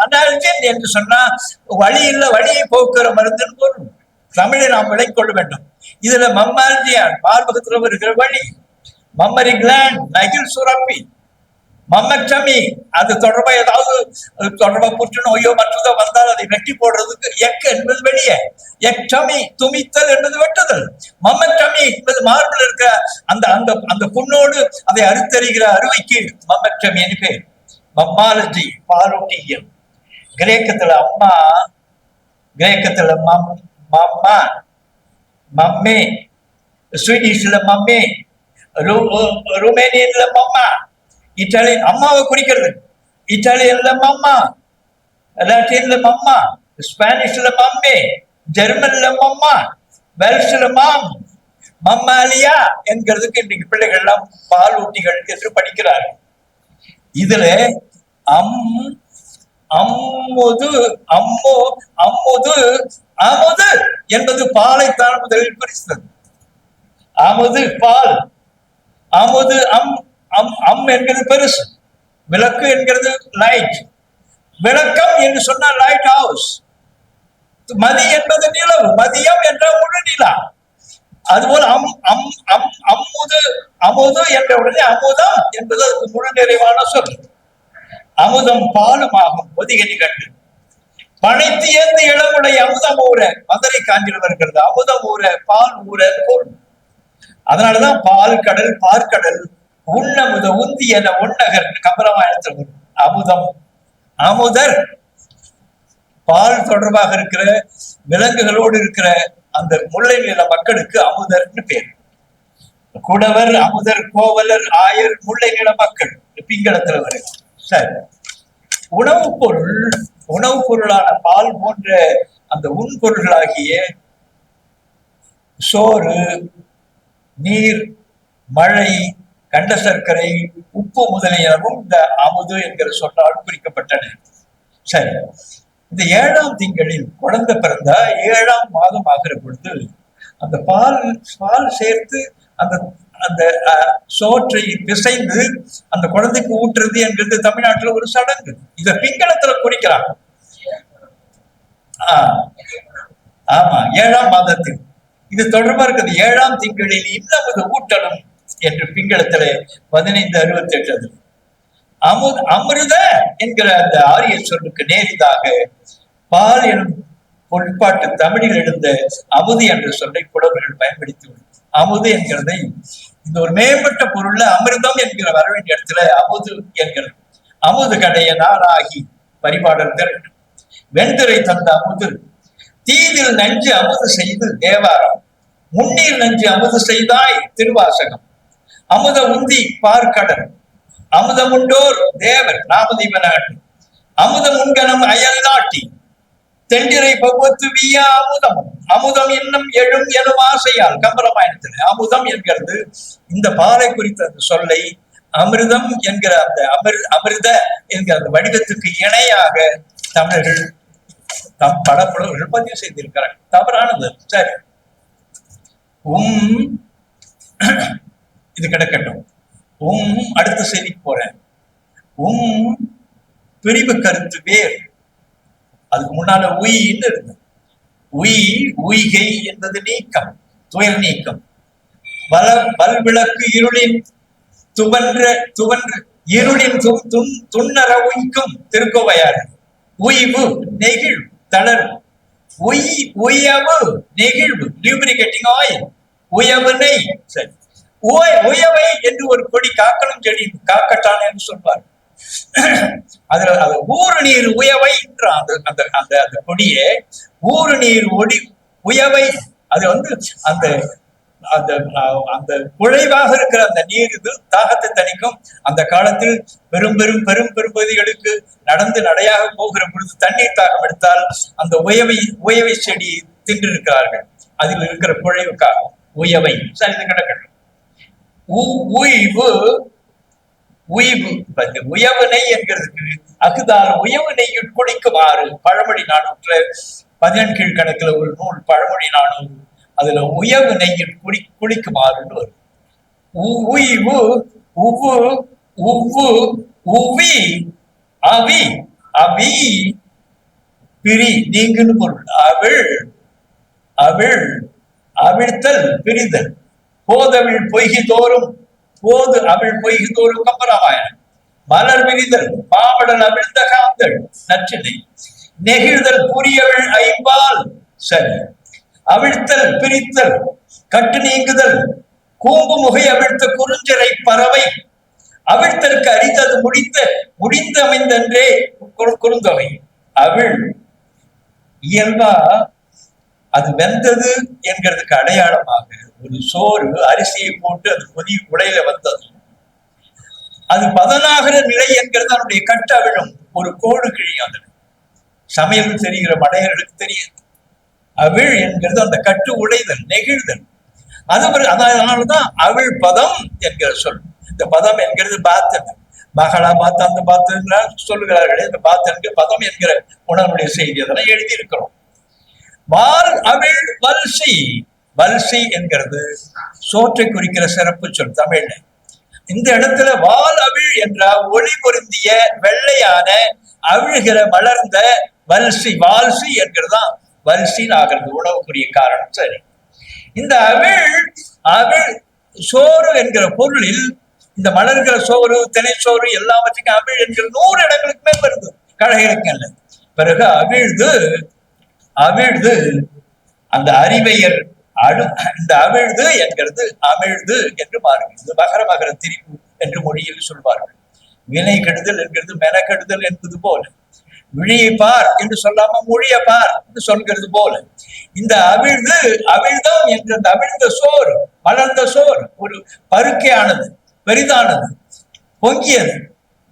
அனால்ஜின் என்று சொன்னா வழி இல்ல, வழியை போக்குற மருந்துன்னு பொருள். தமிழை நாம் விளங்கிக் கொள்ள வேண்டும். இதுல மம்மால்ஜியா மார்பகத்துல இருக்கிற வழி, மம்மரி கிளாண்ட் நகில் சுரப்பி, மம்மச்சமி அது தொடர்பா ஏதாவது தொடர்பா புற்றுநோயோ மற்றதோ வந்தால் அதை வெட்டி போடுறதுக்கு எக் என்பது வெளியே, எக்சமி துமித்தல் என்பது வெட்டுதல், மம்மச்சமி என்பது மார்பில் இருக்கிற அந்த அந்த அந்த புண்ணோடு அதை அறுத்தறிகிற அறுவைக்கு மம்மச்சமின்னு பேர். மம்மாலஜி பாலூட்டியல். கிரேக்கத்துல அம்மா, கிரேக்கத்துல மம்மா மம்மே, ஸ்வீடிஷ்ல மம்மே, ருமேனியன்ல மம்மா, இட்டாலியன் அம்மாவை குறிக்கிறது, இட்டாலியன்ல மம்மா, லாட்டின்ல மம்மா, ஸ்பானிஷ்ல மம்மே, ஜெர்மன்ல மம்மா, வெல்ஷ்ல மாம், மம்மாலியா என்கிறதுக்கு இன்னைக்கு பிள்ளைகள் எல்லாம் பாலூட்டிகள் என்று படிக்கிறார்கள். இதுல அம்முது அம்மோ அம்முது அமுது என்பது பாலைத்தான் முதலில் குறித்தது. அமுது பால், அமுது அம் என்கிறது பெருசு, விளக்கு என்கிறது லைட், விளக்கம் என்று சொன்னால் லைட் ஹவுஸ். மதி என்பது நிலவு, மதியம் என்ற முழு நிலா. அதுபோல் அம்முது அமுது என்ற உடனே அமுதம் என்பது அதுக்கு முழு நிறைவான சொல். அமுதம் பாலும் ஆகும் பொதிகை நிகழ்ந்து பனைத்து ஏந்து இளமுடைய அமுதம் ஊற, மதுரை காஞ்சியில் வருகிறது அமுதம் ஊற பால் ஊற பொருள். அதனாலதான் பால் கடல் பார்க்கடல் உண்ணமுத உந்தி என ஒன்னகர் கம்பராமாயணத்தில் வரும். அமுதம் அமுதர் பால் தொடர்பாக இருக்கிற விலங்குகளோடு இருக்கிற அந்த முல்லை நில மக்களுக்கு அமுதர்னு பேர். குடவர், அமுதர், கோவலர், ஆயர் முல்லை நில மக்கள் பிங்களத்துல வருது. சரி, உணவுப் பொருளான பால் போன்ற அந்த உண்பொருள்களாகிய சோறு, நீர், மழை, கண்ட சர்க்கரை, உப்பு முதலியனவும் இந்த அமுது என்கிற சொல்லால் குறிக்கப்பட்டன. சரி, இந்த 7ஆம் திங்களில் குழந்தை பிறந்தா 7ஆம் மாதம் ஆகிற பொழுது அந்த பால் சேர்த்து அந்த அந்த சோற்றை பிசைந்து அந்த குழந்தைக்கு ஊற்றுறது என்கிறது தமிழ்நாட்டுல ஒரு சடங்கு. இத பிங்களத்துல குறிக்கிறாங்க. ஆமா, 7ஆம் மாதத்தில் இது தொடர்பா இருக்குது. 7ஆம் திங்களில் இன்னமுது ஊட்டணும் என்று பிங்களத்துல 1568 அமிர்த என்கிற அந்த ஆரிய சொல்லுக்கு நேரிதாக பால் எனும் பொருட்பாட்டு தமிழில் எழுந்த அமுது என்ற சொல்லை புலவர்கள் பயன்படுத்தி அமுது என்கிறதை இந்த ஒரு மேம்பட்ட பொருள்ல அமிர்தம் என்கிற வர வேண்டிய இடத்துல அமுது என்கிறது. அமுது கடைய நாளாகி பரிபாடல் திரட்டு வெண்துறை தந்த அமுது தீதில் நஞ்சு அமுது செய்து தேவாரம் முன்னீர் நஞ்சு அமுது செய்தாய் திருவாசகம் அமுத உந்தி பார்க்கடல் அமுதமுண்டோர் தேவர் நாமதீப நாட்டு அமுதம் உண்கணம் அயல் நாட்டி தெண்டிரை பகுவத்து வீயா அமுதம் அமுதம் இன்னும் எழும் எனும் ஆசையால் கம்பராமாயணத்தில் அமுதம் என்கிறது இந்த பாலை குறித்த அந்த சொல்லை அமிர்தம் என்கிற அந்த அமிர்த என்கிற அந்த வடிவத்துக்கு இணையாக தமிழர்கள் பல புலவர்கள் பதிவு செய்திருக்கிறார்கள். தவறானது. சரி, இது கிடக்கட்டும். அடுத்த செய்திக்கு போறேன். பிரிவு கருத்து வேர், அதுக்கு முன்னால உயின்னு இருக்கு. உய்கை என்பது நீக்கம், துயர் நீக்கம். பல்விளக்கு இருளின் இருளின் துண்ணற உய்க்கும் திருக்கோவையாறு. உய்வு நெகிழ்வு தளர்வு, உயவு நெகிழ்வு லியூபிரிகேட்டிங் ஆயில், உயவு நெய். சரி, உயவை என்று ஒரு கொடி காக்கணும் செடி காக்கட்டான் என்று சொல்வார். அதுல அது ஊறு நீர் உயவை அந்த அந்த அந்த அந்த கொடியே ஊறு நீர் ஒடி உயவை. அது அந்த அந்த அந்த குழைவாக இருக்கிற அந்த நீர் இது தாகத்தை தணிக்கும். அந்த காலத்தில் பெரும் பெரும் பெரும் பெரும்பகுதிகளுக்கு நடந்து நடையாக போகிற பொழுது தண்ணீர் தாகம் எடுத்தால் அந்த உயவை செடி தின்றிருக்கிறார்கள். அதில் இருக்கிற குழைவுக்காக உயவை. சரி, இது கிடக்கட்டும். உயவுனை என்கிறதுக்கு அகுதால் உயவுனை குடிக்குமாறு பழமொழி 417 கீழ்கணக்குல ஒரு நூல் பழமொழி 400 அதுல உயவு நெய்யில் குளிக்குமாறுன்னு வரும். உய்வு உவ்வு உவ்வு உவி அவி அவி பிரி நீங்குன்னு பொருள். அவிழ்த்தல் பிரிதல். போதவிழ் பொய்கி தோறும் போது அவிழ் பொய்கி தோறும் கம்பராமாயணம். மலர் விரிதல் மாவடல் அவிழ்ந்த காந்தள் நற்றினை நெகிழ்தல் புரியவள் ஐம்பால் சரி அவிழ்த்தல் பிரித்தல் கட்டு நீங்குதல் கூம்பு முகை அவிழ்த்த குறுஞ்சிறை பறவை அவிழ்த்தற்கு அறிந்தது முடிந்த அமைந்தன்றே குறுந்தொகை அவிழ் இயல்பா அது வெந்தது என்கிறதுக்கு அடையாளமாக ஒரு சோறு அரிசியை போட்டு அது கொதி உலையில வந்தது அது பதனாகிற நிலை என்கிறது அதனுடைய கட்டு அவிழும் ஒரு கோடு கிழியும் அதன் சமையல் தெரிகிற மடையர்களுக்கு தெரியாது அவிழ் என்கிறது அந்த கட்டு உடைதல் நெகிழ்தல் அதனாலதான் அவிழ் பதம் என்கிற சொல் இந்த பதம் என்கிறது பாத்தன் மகளா பாத்த அந்த பாத்து சொல்லுகிறார்களே இந்த பாத்தனுக்கு பதம் என்கிற உணர்வுடைய செய்தி அதெல்லாம் எழுதி இருக்கிறோம் வால் அவிழ் வல்சி வல்சி என்கிறது சோற்றை குறிக்கிற சிறப்பு சொல் தமிழ்ல இந்த இடத்துல வால் அவிழ் என்றால் ஒளி பொருந்திய வெள்ளையான அவிழ்கிற வளர்ந்த வல்சி வால்சி என்கிறதுதான் வல்சின் ஆகிறது உணவுக்குரிய காரணம் சரி இந்த அவிழ் சோறு என்கிற பொருளில் இந்த மலர்கிற சோறு தினை சோறு எல்லாவற்றுக்கும் அவிழ் என்கிற 100 இடங்களுக்கு மேல் வருது கழகைகளுக்கு அல்ல பிறகு அவிழ்து அந்த அறிவையர் இந்த அவிழ்து என்கிறது அமிழ்து என்று மாறுகிறது மகர மகர திரிப்பு என்று மொழியில் சொல்வார்கள் வினை கெடுதல் என்கிறது மெனக்கெடுதல் என்பது போல விழியை பார் என்று சொல்லாம மொழிய பார் என்று சொல்கிறது போல இந்த அவிழ்தம் என்ற அந்த அவிழ்ந்த சோறு மலர்ந்த சோறு ஒரு பருக்கையானது பெரிதானது பொங்கியது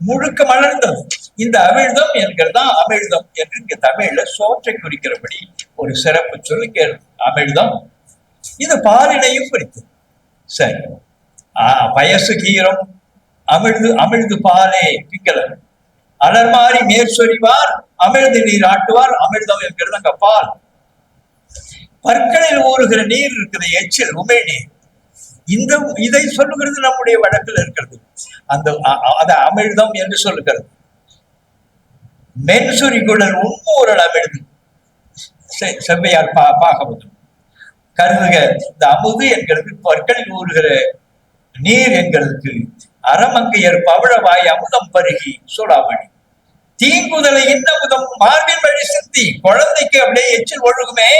முழுக்க மலர்ந்தது இந்த அவிழ்தம் என்கிறதான் அமிழ்தம் என்று இங்க தமிழ்ல சோற்றை குறிக்கிறபடி ஒரு சிறப்பு சொல்லி அமிழ்தம் இது பாலினையும் குறித்தது சரி வயசு கீரம் அமிழ்து பாலே பிங்கலன் அலர்மாறி மேற்சொறிவார் அமிழ்து நீர் ஆட்டுவார் அமிழ்தம் என்கிறது அங்க பால் பற்களில் ஊறுகிற நீர் இருக்குது எச்சில் உமிழ்நீர் இதை சொல்லுகிறது நம்முடைய வழக்கில் இருக்கிறது அந்த அமிழ்தம் என்று சொல்லுகிறது மென்சுரி குழல் உம்மூரல் அமிழ்து செவ்வையார் பாகவதம் கருதுக இந்த அமுது என்கிறது பற்களில் ஊறுகிற நீர் என்கிறதுக்கு அறமங்கையர் பவழவாய் அமுதம் பருகி சூடாமணி தீங்குதலை இன்னமுதம் மார்பின் வழி சிந்தி குழந்தைக்கு அப்படியே எச்சில் ஒழுகுமே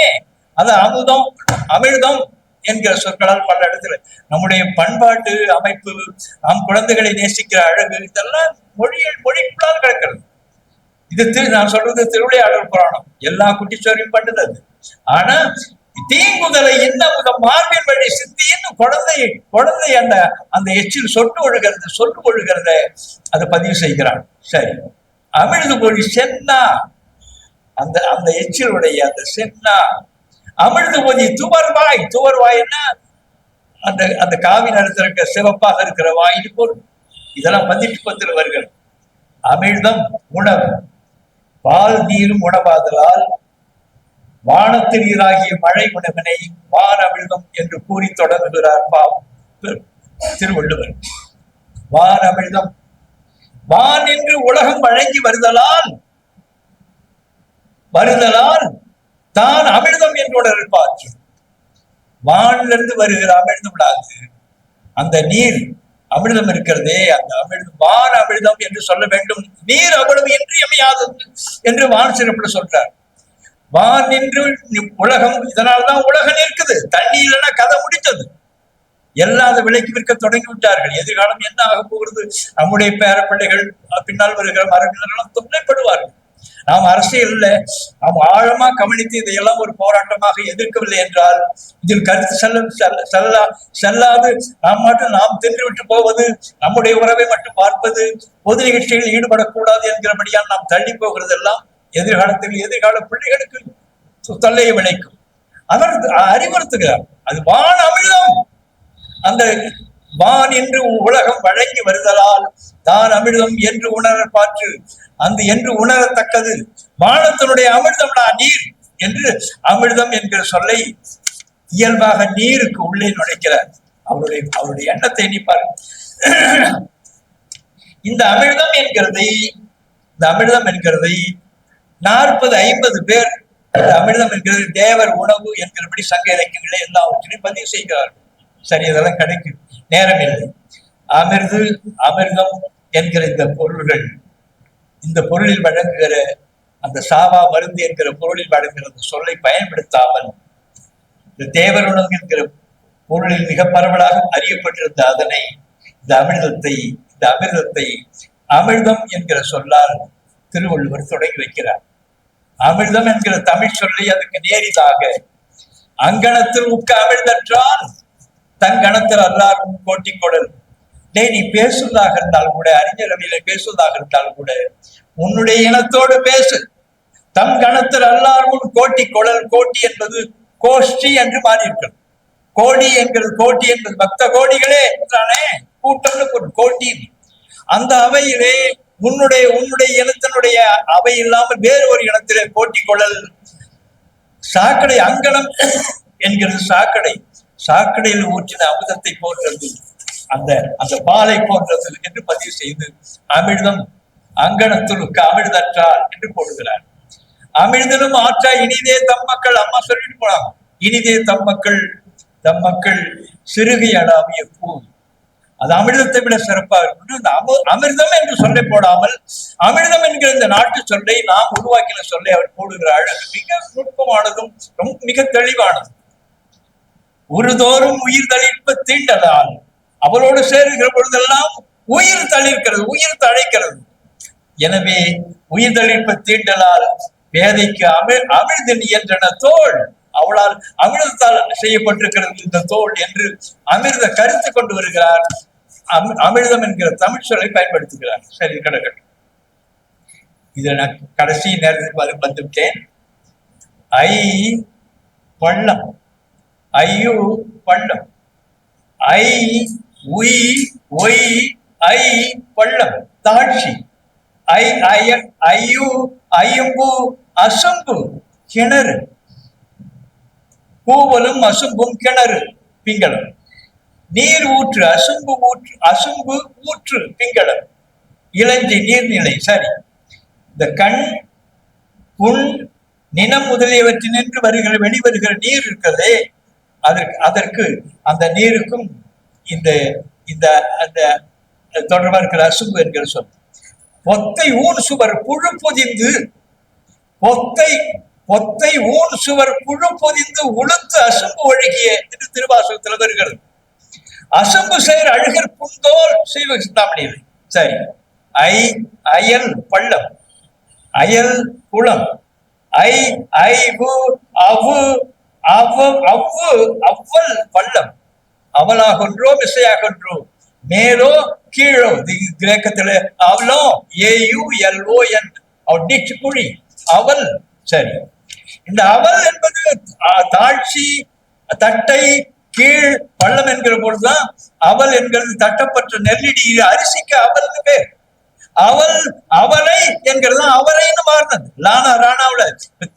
அது அமிழ்தம் என்கிற சொற்களால் பல இடத்துல நம்முடைய பண்பாட்டு அமைப்பு நம் குழந்தைகளை நேசிக்கிற அழகு இதெல்லாம் மொழிக்குள்ளால் கிடக்கிறது இது நான் சொல்றது திருவிளையாடல் புராணம் எல்லா குட்டிச்சோரையும் பண்ணுது அது ஆனா தீங்குதலை இன்னமுதம் மார்பின் வழி சித்தின்னு குழந்தை அந்த எச்சில் சொட்டு ஒழுகிறத அதை பதிவு செய்கிறான் சரி அமிழ்து மொழி சென்னா அந்த எச்சிலுடைய அந்த சென்னா அமிழ்து மொழி துவர்வாய்னா அந்த காவி நிறத்தில் இருக்க சிவப்பாக இருக்கிற வாயின் பொருள் இதெல்லாம் 18 வருகிறது அமிழ்தம் உணவு பால் நீரும் உணவாதலால் வானத்து நீராகிய மழை உணவினை வான் அமிழ்தம் என்று கூறி தொடங்குகிறார் திருவள்ளுவர் வான் அமிழ்தம் வான் என்று உலகம் வழங்கி வருதலால் தான் அமிழ்தம் என்று உணர்ப்பாற்று வானிலிருந்து வருகிற அமிழ்தம் விடாது அந்த நீர் அமிழ்தம் இருக்கிறதே அந்த அமிழ்தம் வான் அமிழ்தம் என்று சொல்ல வேண்டும் நீர் அவ்வளவு இன்றியமையாதது என்று வான் சிறப்புல சொல்றார் வான் நின்று உலகம் இதனால்தான் உலகம் இருக்குது தண்ணி இல்லைன்னா கதை முடித்தது எல்லாத விலைக்கு விற்க தொடங்கி விட்டார்கள் எதிர்காலம் என்ன ஆக போகிறது நம்முடைய பேர பிள்ளைகள் பின்னால் வருகிற மரபினர்களும் தொல்லைப்படுவார்கள் நாம் அரசியல்ல நாம் ஆழமா கவனித்து இதையெல்லாம் ஒரு போராட்டமாக எதிர்க்கவில்லை என்றால் இதில் கருத்து செல்லாது நாம் தின்று விட்டு போவது நம்முடைய உறவை மட்டும் பார்ப்பது பொது நிகழ்ச்சிகளில் ஈடுபடக்கூடாது என்கிறபடியால் நாம் தள்ளி போகிறது எல்லாம் எதிர்கால பிள்ளைகளுக்கு தொல்லையை விளைக்கும் அவர் அறிவுறுத்துகிறார் அது வான் அமிழ்தம் அந்த வான் என்று உலகம் வழங்கி வருதலால் தான் அமிழ்தம் என்று உணரப்பாற்று அந்த என்று உணரத்தக்கது வானத்தினுடைய அமிர்தம்டா நீர் என்று அமிர்தம் என்கிற சொல்லை இயல்பாக நீருக்கு உள்ளே நுழைக்கிறார் அவருடைய எண்ணத்தை எண்ணிப்பார் இந்த அமிர்தம் என்கிறதை 40-50 பேர் அமிர்தம் என்கிறது தேவர் உணவு என்கிறபடி சங்க இலக்கியங்களே எல்லாவற்றையும் பதிவு செய்கிறார்கள் சரி அதெல்லாம் கிடைக்கும் நேரம் இல்லை அமிர்தம் என்கிற இந்த பொருள்கள், இந்த பொருளில் வழங்குகிற அந்த சாவா மருந்து என்கிற பொருளில் வழங்குகிற அந்த சொல்லை பயன்படுத்தாமல் இந்த தேவருணம் என்கிற பொருளில் மிக பரவலாக அறியப்பட்டிருந்த அதனை இந்த அமிர்தத்தை அமிர்தம் என்கிற சொல்லால் திருவள்ளுவர் தொடங்கி வைக்கிறார். அமிர்தம் என்கிற தமிழ் சொல்லை அதுக்கு நேரிதாக அங்கணத்தில் உட்க அமிழ்தற்றால் தன் கணத்தில் அல்லாரும் கோட்டி கொடல். நீ பேசுவதாக இருந்தால் கூட, அறிஞரவையில பேசுவதாக இருந்தால் கூட உன்னுடைய இனத்தோடு பேசு. தம் கணத்தில் அல்லாரும் கோட்டி கொடல். கோட்டி என்பது கோஷ்டி என்று மாறி இருக்கிறது. கோடி என்கிறது, கோட்டி என்பது பக்த கோடிகளே என்றானே, கூட்டம்னு பொருள் கோட்டி. அந்த அவையிலே உன்னுடைய இனத்தினுடைய அவை இல்லாமல் வேறு ஒரு இனத்திலே கோட்டி கொள்ளல். சாக்கடை அங்கனம் என்கிறது சாக்கடையில் ஊற்றின அமிர்தத்தை போன்றது, அந்த பாலை போன்றது என்று பதிவு செய்து அமிர்தம் அங்கணத்துக்கு அமிர்தற்றால் என்று போடுகிறார். அமிழ்தனும் ஆற்றா இனிதே தம் மக்கள், அம்மா சொல்லிட்டு போனாங்க, இனிதே தம் மக்கள் சிறுகை அடாவிய பூ. அது அமிர்தத்தை விட சிறப்பாக இருக்கணும். இந்த அமிர்தம் என்று சொல்லை போடாமல் அமிர்தம் என்கிற இந்த நாட்டு சொல்லை, நாம் உருவாக்கின சொல்லை அவர் போடுகிற அழகு மிக நுட்பமானதும் மிக தெளிவானதும். உருதோறும் உயிர் தளிர்ப்ப தீண்டலால், அவரோடு சேருகிற பொழுதெல்லாம் உயிர் தளிர்க்கிறது, உயிர் தழைக்கிறது. எனவே உயிர் தளிர்ப்ப தீண்டலால் வேதைக்கு அமிழ்தின் என்றன தோல், அவளால் அமிர்தத்தால் செய்யப்பட்டிருக்கிறது இந்த தோல் என்று அமிர்த கருத்து கொண்டு வருகிறார். அமிர்தம் என்கிற தமிழ் சொல்லை பயன்படுத்துகிறார். சரி, கிடக்கட்டும். இதை நான் கடைசி நேரத்துக்கு வந்துவிட்டேன். பள்ளம், ஐயு பள்ளம், ஒய் ஐ பள்ளம் தாட்சி, ஐயு ஐயம்பு அசம்பு கிணறு, பூவலும் அசும்பும் கிணறு பிங்களம், நீர் ஊற்று அசும்பு ஊற்று பிங்களம், இளஞ்சி நீர்நிலை. சரி, இந்த கண் புண் நினம் முதலியவற்றினின்று வெளிவருகிற நீர் இருக்கிறதே, அதற்கு அந்த நீருக்கும் இந்த தொடர்பா இருக்கிற அசும்பு என்கிற சொல். பொத்தை ஊன் சுவர் புழு பொதிந்து, பொத்தை ஊன் சுவர் புழு பொதிந்து உளுத்து அசும்பு ஒழுகிய என்று திருவாசகத்தில் வருகிறது. அசும்பு செயல் அழுகர் புந்தோல் செய்வ சிந்தாமணியில். சரி, அயல் பள்ளம், அயல் குளம், அவ்வல் பள்ளம், அவலாகொன்றோ மிசையாகொன்றோ, மேலோ கீழோ. கிரேக்கத்துல அவலோ AULON டிச்சு குழி அவல். சரி, இந்த அவல் என்பது தாழ்ச்சி, தட்டை, கீழ், பள்ளம் என்கிற பொழுதுதான் அவல் என்கிறது தட்டப்பட்ட நெல்லடி அரிசிக்கு அவல்னு பேர். அவலை என்கிறது அவரைன்னு மாறினது. ராணாவுல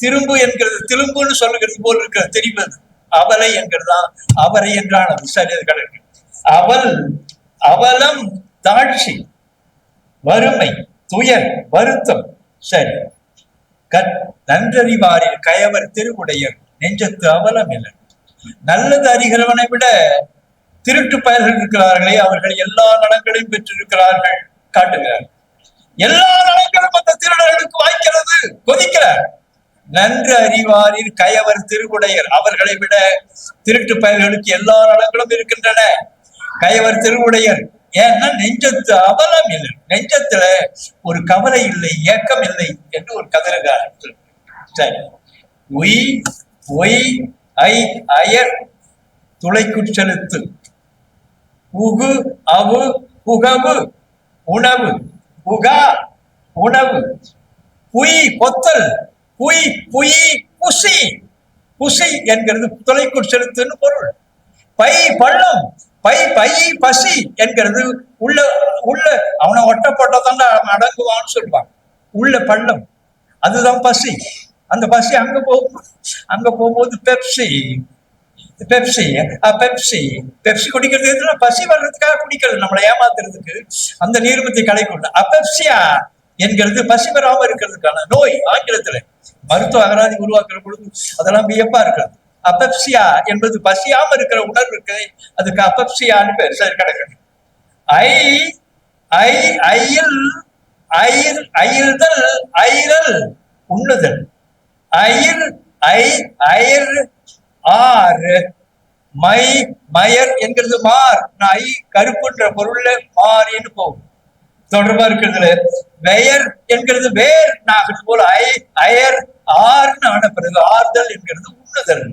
திரும்பு என்கிறது திரும்புன்னு சொல்லுகிறது போல் இருக்கிறது, தெரிவது. அவலை என்கிறதுதான் அவரை என்றானது. சரி, அது கிடக்கு. அவலம் தாழ்ச்சி, வறுமை, துயர், வருத்தம். சரி, நன்றறிவாரில் கயவர் திருவுடையர் நெஞ்சத்து அவலம் இல்லை. நல்லது அறிகிறவனை விட திருட்டு பயல்கள் இருக்கிறார்களே, அவர்கள் எல்லா நலங்களையும் பெற்றிருக்கிறார்கள் காட்டுகிறார். எல்லா நலங்களும் அந்த திருடர்களுக்கு வாய்க்கிறது, கொதிக்கிறார். நன்று அறிவாரில் கயவர் திருவுடையர், அவர்களை விட திருட்டு பயல்களுக்கு எல்லா நலங்களும் இருக்கின்றன. கயவர் திருவுடையர், ஏன்னா நெஞ்சத்து அவலம் இல்லை, நெஞ்சத்துல ஒரு கவலை இல்லை, ஏக்கம் இல்லை என்று ஒரு கதறுகார். சரி, ஒய் அயர் துளைக்குச்செலுத்து, உகு அவு புகவு உணவு, உகா உணவு, பொத்தல், புசி என்கிறது துளைக்குச்செலுத்துன்னு பொருள். பள்ளம், பசி என்கிறது உள்ள அவனை ஒட்ட போட்டதான் அடங்குவான்னு சொல்லுவாங்க. உள்ள பள்ளம், அதுதான் பசி. அந்த பசி அங்க போகும்போது பெப்சி குடிக்கிறது பசி வர்றதுக்காக குடிக்கிறது, நம்மளை ஏமாத்துறதுக்கு, அந்த நீர்மத்தை கலைக்கொள்ள. அப்பெப்சியா என்கிறது பசி வராம இருக்கிறதுக்கான நோய். ஆங்கிலத்துல மருத்துவ அகராதி உருவாக்குற பொழுது அதெல்லாம் வியப்பா இருக்கிறது. அப்பெப்சியா என்பது பசியாம இருக்கிற உணர்வு இருக்குது, அதுக்கு அப்பெப்சியான்னு பேர். சரி, கிடக்கு. ஐ ஐயில் ஐர் அயில்தல் ஐரல் உண்ணுதல். ஐர் ஐ ஐர் ஆர் மை மயர் என்கிறது மார். ஐ கருப்புன்ற பொருள்ல மாறின்னு போகும், தொடர்பா இருக்கிறதுல. வெயர் என்கிறது வேர் நாகிறது போல ஐ அயர் ஆர்னு ஆன பிறகு ஆறுதல் என்கிறது உண்ணுதல்.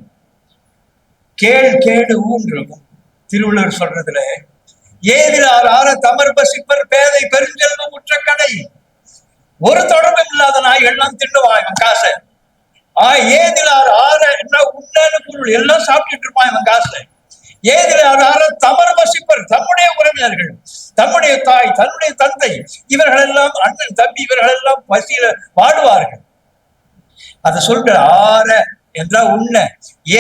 கேள் கேடு ஊன்றும் திருவள்ளுவர் சொல்றதுல ஏதிலார் ஆற தமர் பசிப்பர் பேதை பெருஞ்செல்வம் உற்ற கடை. ஒரு தொடர்பும் இல்லாத நாய்கள்லாம் தின்னுவான் இவன் காசை. ஏதிலார் ஆற என்ன உண்ணான பொருள் எல்லாம் சாப்பிட்டுட்டு இருப்பான் இவன் காசுல. ஏதிலார் ஆற தமர் பசிப்பர் தம்முடைய உறவினர்கள், தம்முடைய தாய், தன்னுடைய தந்தை, இவர்கள் எல்லாம் அண்ணன் தம்பி, இவர்கள் எல்லாம் பசியில வாடுவார்கள். அதை சொல்ற ஆற என்றா உண்ண.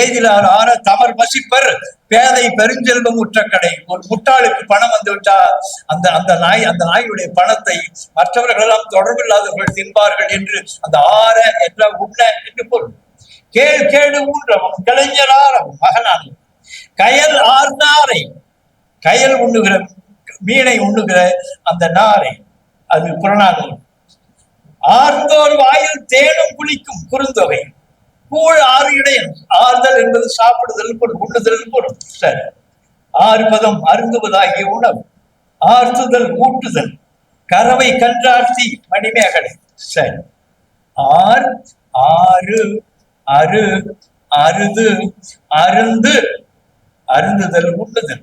ஏதிலார் ஆற தமர் பசிப்பர் பேதை பெருஞ்செல்வம் உற்றக்கடை. ஒரு முட்டாளுக்கு பணம் வந்து விட்டா அந்த நாயுடைய பணத்தை மற்றவர்கள் எல்லாம் தொடர்பில்லாதவர்கள் தின்பார்கள் என்று அந்த ஆற என்ற உண்ண என்று பொருள். கேள் கேடு ஊன்றவன் கலைஞராரவன் மகனான. கயல் ஆர் நாரை, கயல் உண்ணுகிற மீனை உண்ணுகிற அந்த நாரை, அது புறநானூறு. ஆர்ந்தோர் வாயில் தேனும் குளிக்கும் குறுந்தொகை. கூழ் ஆறு இடையன். ஆறுதல் என்பது சாப்பிடுதல் பொருள், உண்ணுதல் பொருள். சரி. ஆறு பதம் அருந்துவதாகிய உணவு. ஆர்த்துதல் ஊட்டுதல். கறவை கன்றார்த்தி மணிமேகலை. சரி. ஆர் ஆறு அரு அருது அருந்து அருந்துதல் உண்ணுதல்.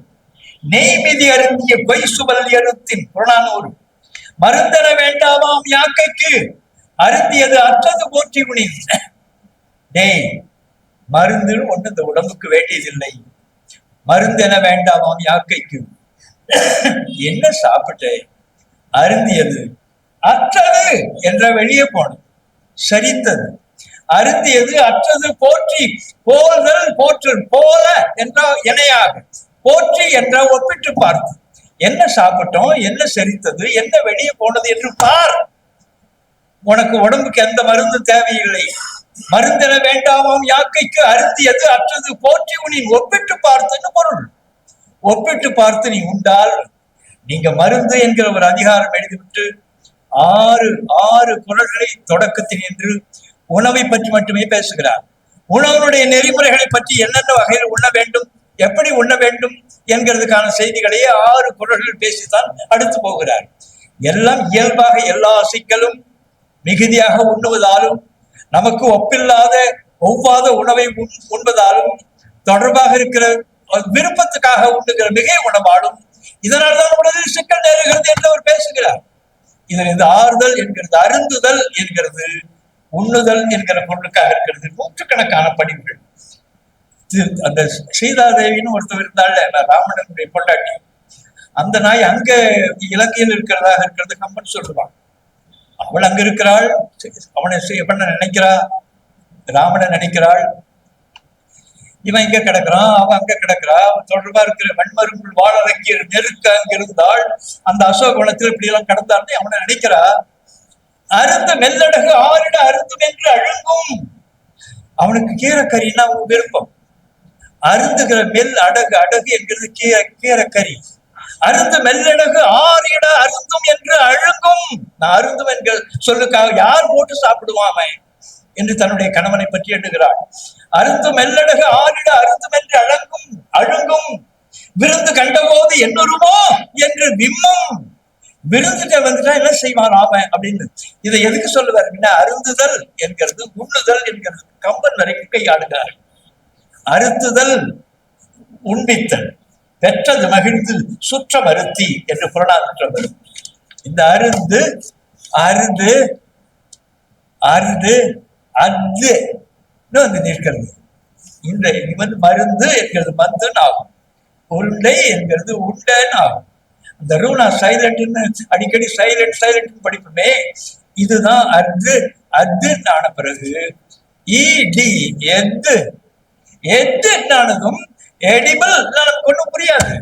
நெய்மிதி அருந்திய பொய் சுவல் எழுத்தின் புறநானூறு. மருந்தென வேண்டாமாம் யாக்கைக்கு அருந்தியது அற்றது போற்றி உணிது. டேய், மருந்து ஒண்ணு இந்த உடம்புக்கு வேண்டியதில்லை. மருந்து என வேண்டாமாம் யாக்கைக்கு. என்ன சாப்பிட்ட? அருந்தியது அற்றது என்ற வெளியே போனது, சரித்தது. அருந்தியது அற்றது போற்றி. போல்தல் போற்றல். போல என்ற இணையாக, போற்றி என்ற ஒப்பிட்டு பார்த்து. என்ன சாப்பிட்டோம், என்ன செரித்தது, என்ன வெளியே போனது என்று பார். உனக்கு உடம்புக்கு எந்த மருந்து தேவையில்லை. மருந்தென வேண்டாமாம் யாக்கைக்கு அருந்தியது அற்றது போற்றி உனின் ஒப்பிட்டு பார்த்துன்னு பொருள். ஒப்பிட்டு பார்த்து நீ உண்டால், நீங்க மருந்து என்கிற ஒரு அதிகாரம் எழுதிவிட்டு ஆறு ஆறு குறள்களை தொடக்கத்தில் என்று உணவை பற்றி மட்டுமே பேசுகிறார். உணவனுடைய நெறிமுறைகளை பற்றி என்னென்ன வகையில் உண்ண வேண்டும், எப்படி உண்ண வேண்டும் என்கிறதுக்கான செய்திகளையே ஆறு குறள்கள் பேசித்தான் அடுத்து போகிறார். எல்லாம் இயல்பாக எல்லா சிக்கலும் மிகுதியாக உண்ணுவதாலும், நமக்கு ஒப்பில்லாத ஒவ்வாத உணவை உண்பதாலும், தொடர்பாக இருக்கிற விருப்பத்துக்காக உண்ணுகிற மிகை உணவாலும் இதனால்தான் உடலில் சிக்கல் நேருகிறது என்று அவர் பேசுகிறார். இதன் இந்த ஆறுதல் என்கிறது, அருந்துதல் என்கிறது, உண்ணுதல் என்கிற பொருளுக்காக இருக்கிறது. நூற்றுக்கணக்கான படிவுகள். அந்த சீதாதேவின்னு ஒருத்தர் இருந்தாள், ராவணனுடைய பொண்டாட்டி. அந்த நாய் அங்க இலங்கையில் இருக்கிறதாக இருக்கிறது கம்பன் சொல்லுவான். அவள் அங்க இருக்கிறாள், அவனை பண்ண நினைக்கிறா, ராமனை நினைக்கிறாள். இவன் இங்க கிடக்குறான், அவன் அங்க கிடக்குறா. அவன் தொடர்பா இருக்கிற வன்மருக்குள் வாழறங்கிய நெருக்க அங்க இருந்தாள். அந்த அசோகவனத்தில் இப்படி எல்லாம் கடந்தான்னு அவனை நினைக்கிறா. அருந்த மெல்லடகு ஆறிட அருந்தும் என்று அழுங்கும். அவனுக்கு கீரைக்கறின்னா விருப்பம். அருந்துகிற மெல் அடகு, அடகு என்கிறது கீரைக்கறி. அருந்து மெல்லடகு ஆறிட அருந்தும் என்று அழுங்கும். நான் அருந்தும் என்கிற சொல்லுக்காக யார் போட்டு சாப்பிடுவான் என்று தன்னுடைய கணவனை பற்றி எண்ணுகிறாள். அருந்து மெல்லடகு ஆறிட அருந்தும் என்று அழங்கும் அழுங்கும். விருந்து கண்டபோது என்னொருமோ என்று விம்மும். விருந்துட்ட வந்துட்டா என்ன செய்வான் ராமன் அப்படின்னு. இதை எதுக்கு சொல்லுவார் அப்படின்னா, அருந்துதல் என்கிறது, உண்ணுதல் என்கிறது கம்பன் வரைக்கும் கையாளுகிறார். அறுத்துதல் உண்பித்தல், பெற்றது மகிழ்ந்து சுற்ற மறுத்தி என்று புறநானூற்று. இந்த அருந்து அருந்து அருந்து அந்து வந்து நிற்கிறது. இந்த மருந்து என்கிறது மந்துன்னு ஆகும், உருண்டை என்கிறது உண்டைன்னு ஆகும். அந்த ரூனா சைலண்ட்னு அடிக்கடி சைலண்ட் சைலண்ட் படிப்புமே, இதுதான் அர்து. அர்து ஆன பிறகு இடி எது எது என்னானதும் எடிபிள் நமக்கு ஒண்ணும் புரியாது.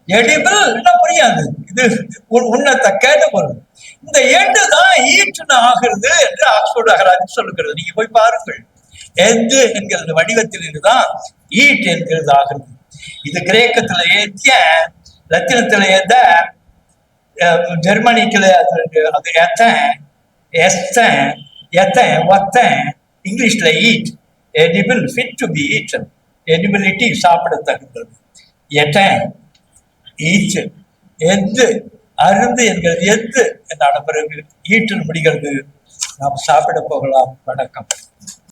எடிபிள் புரியாது, இது உண்ணத்தக்க பொருள். இந்த எட்டு தான் ஈட்டுன்னு ஆகிறது என்று ஆக்ஸ்போர்ட் அகராதி சொல்லுகிறது. நீங்க போய் பாருங்கள். எது என்கிறது வடிவத்தில் இருந்துதான் ஈட் என்கிறது ஆகிறது. இது கிரேக்கத்துல ஏத்திய, லத்தினத்துல எத, ஜெர்மனிக்குல அது ஒத்தன் இங்கிலீஷ்ல eat, edible fit to be eaten, edibility சாப்பிட தகுந்தது. எட்டன் ஈச்சு, எது அருந்து என்கிறது, எது என்னான பிறகு ஈட்டில் முடிகிறது, நாம் சாப்பிட போகலாம். வணக்கம்.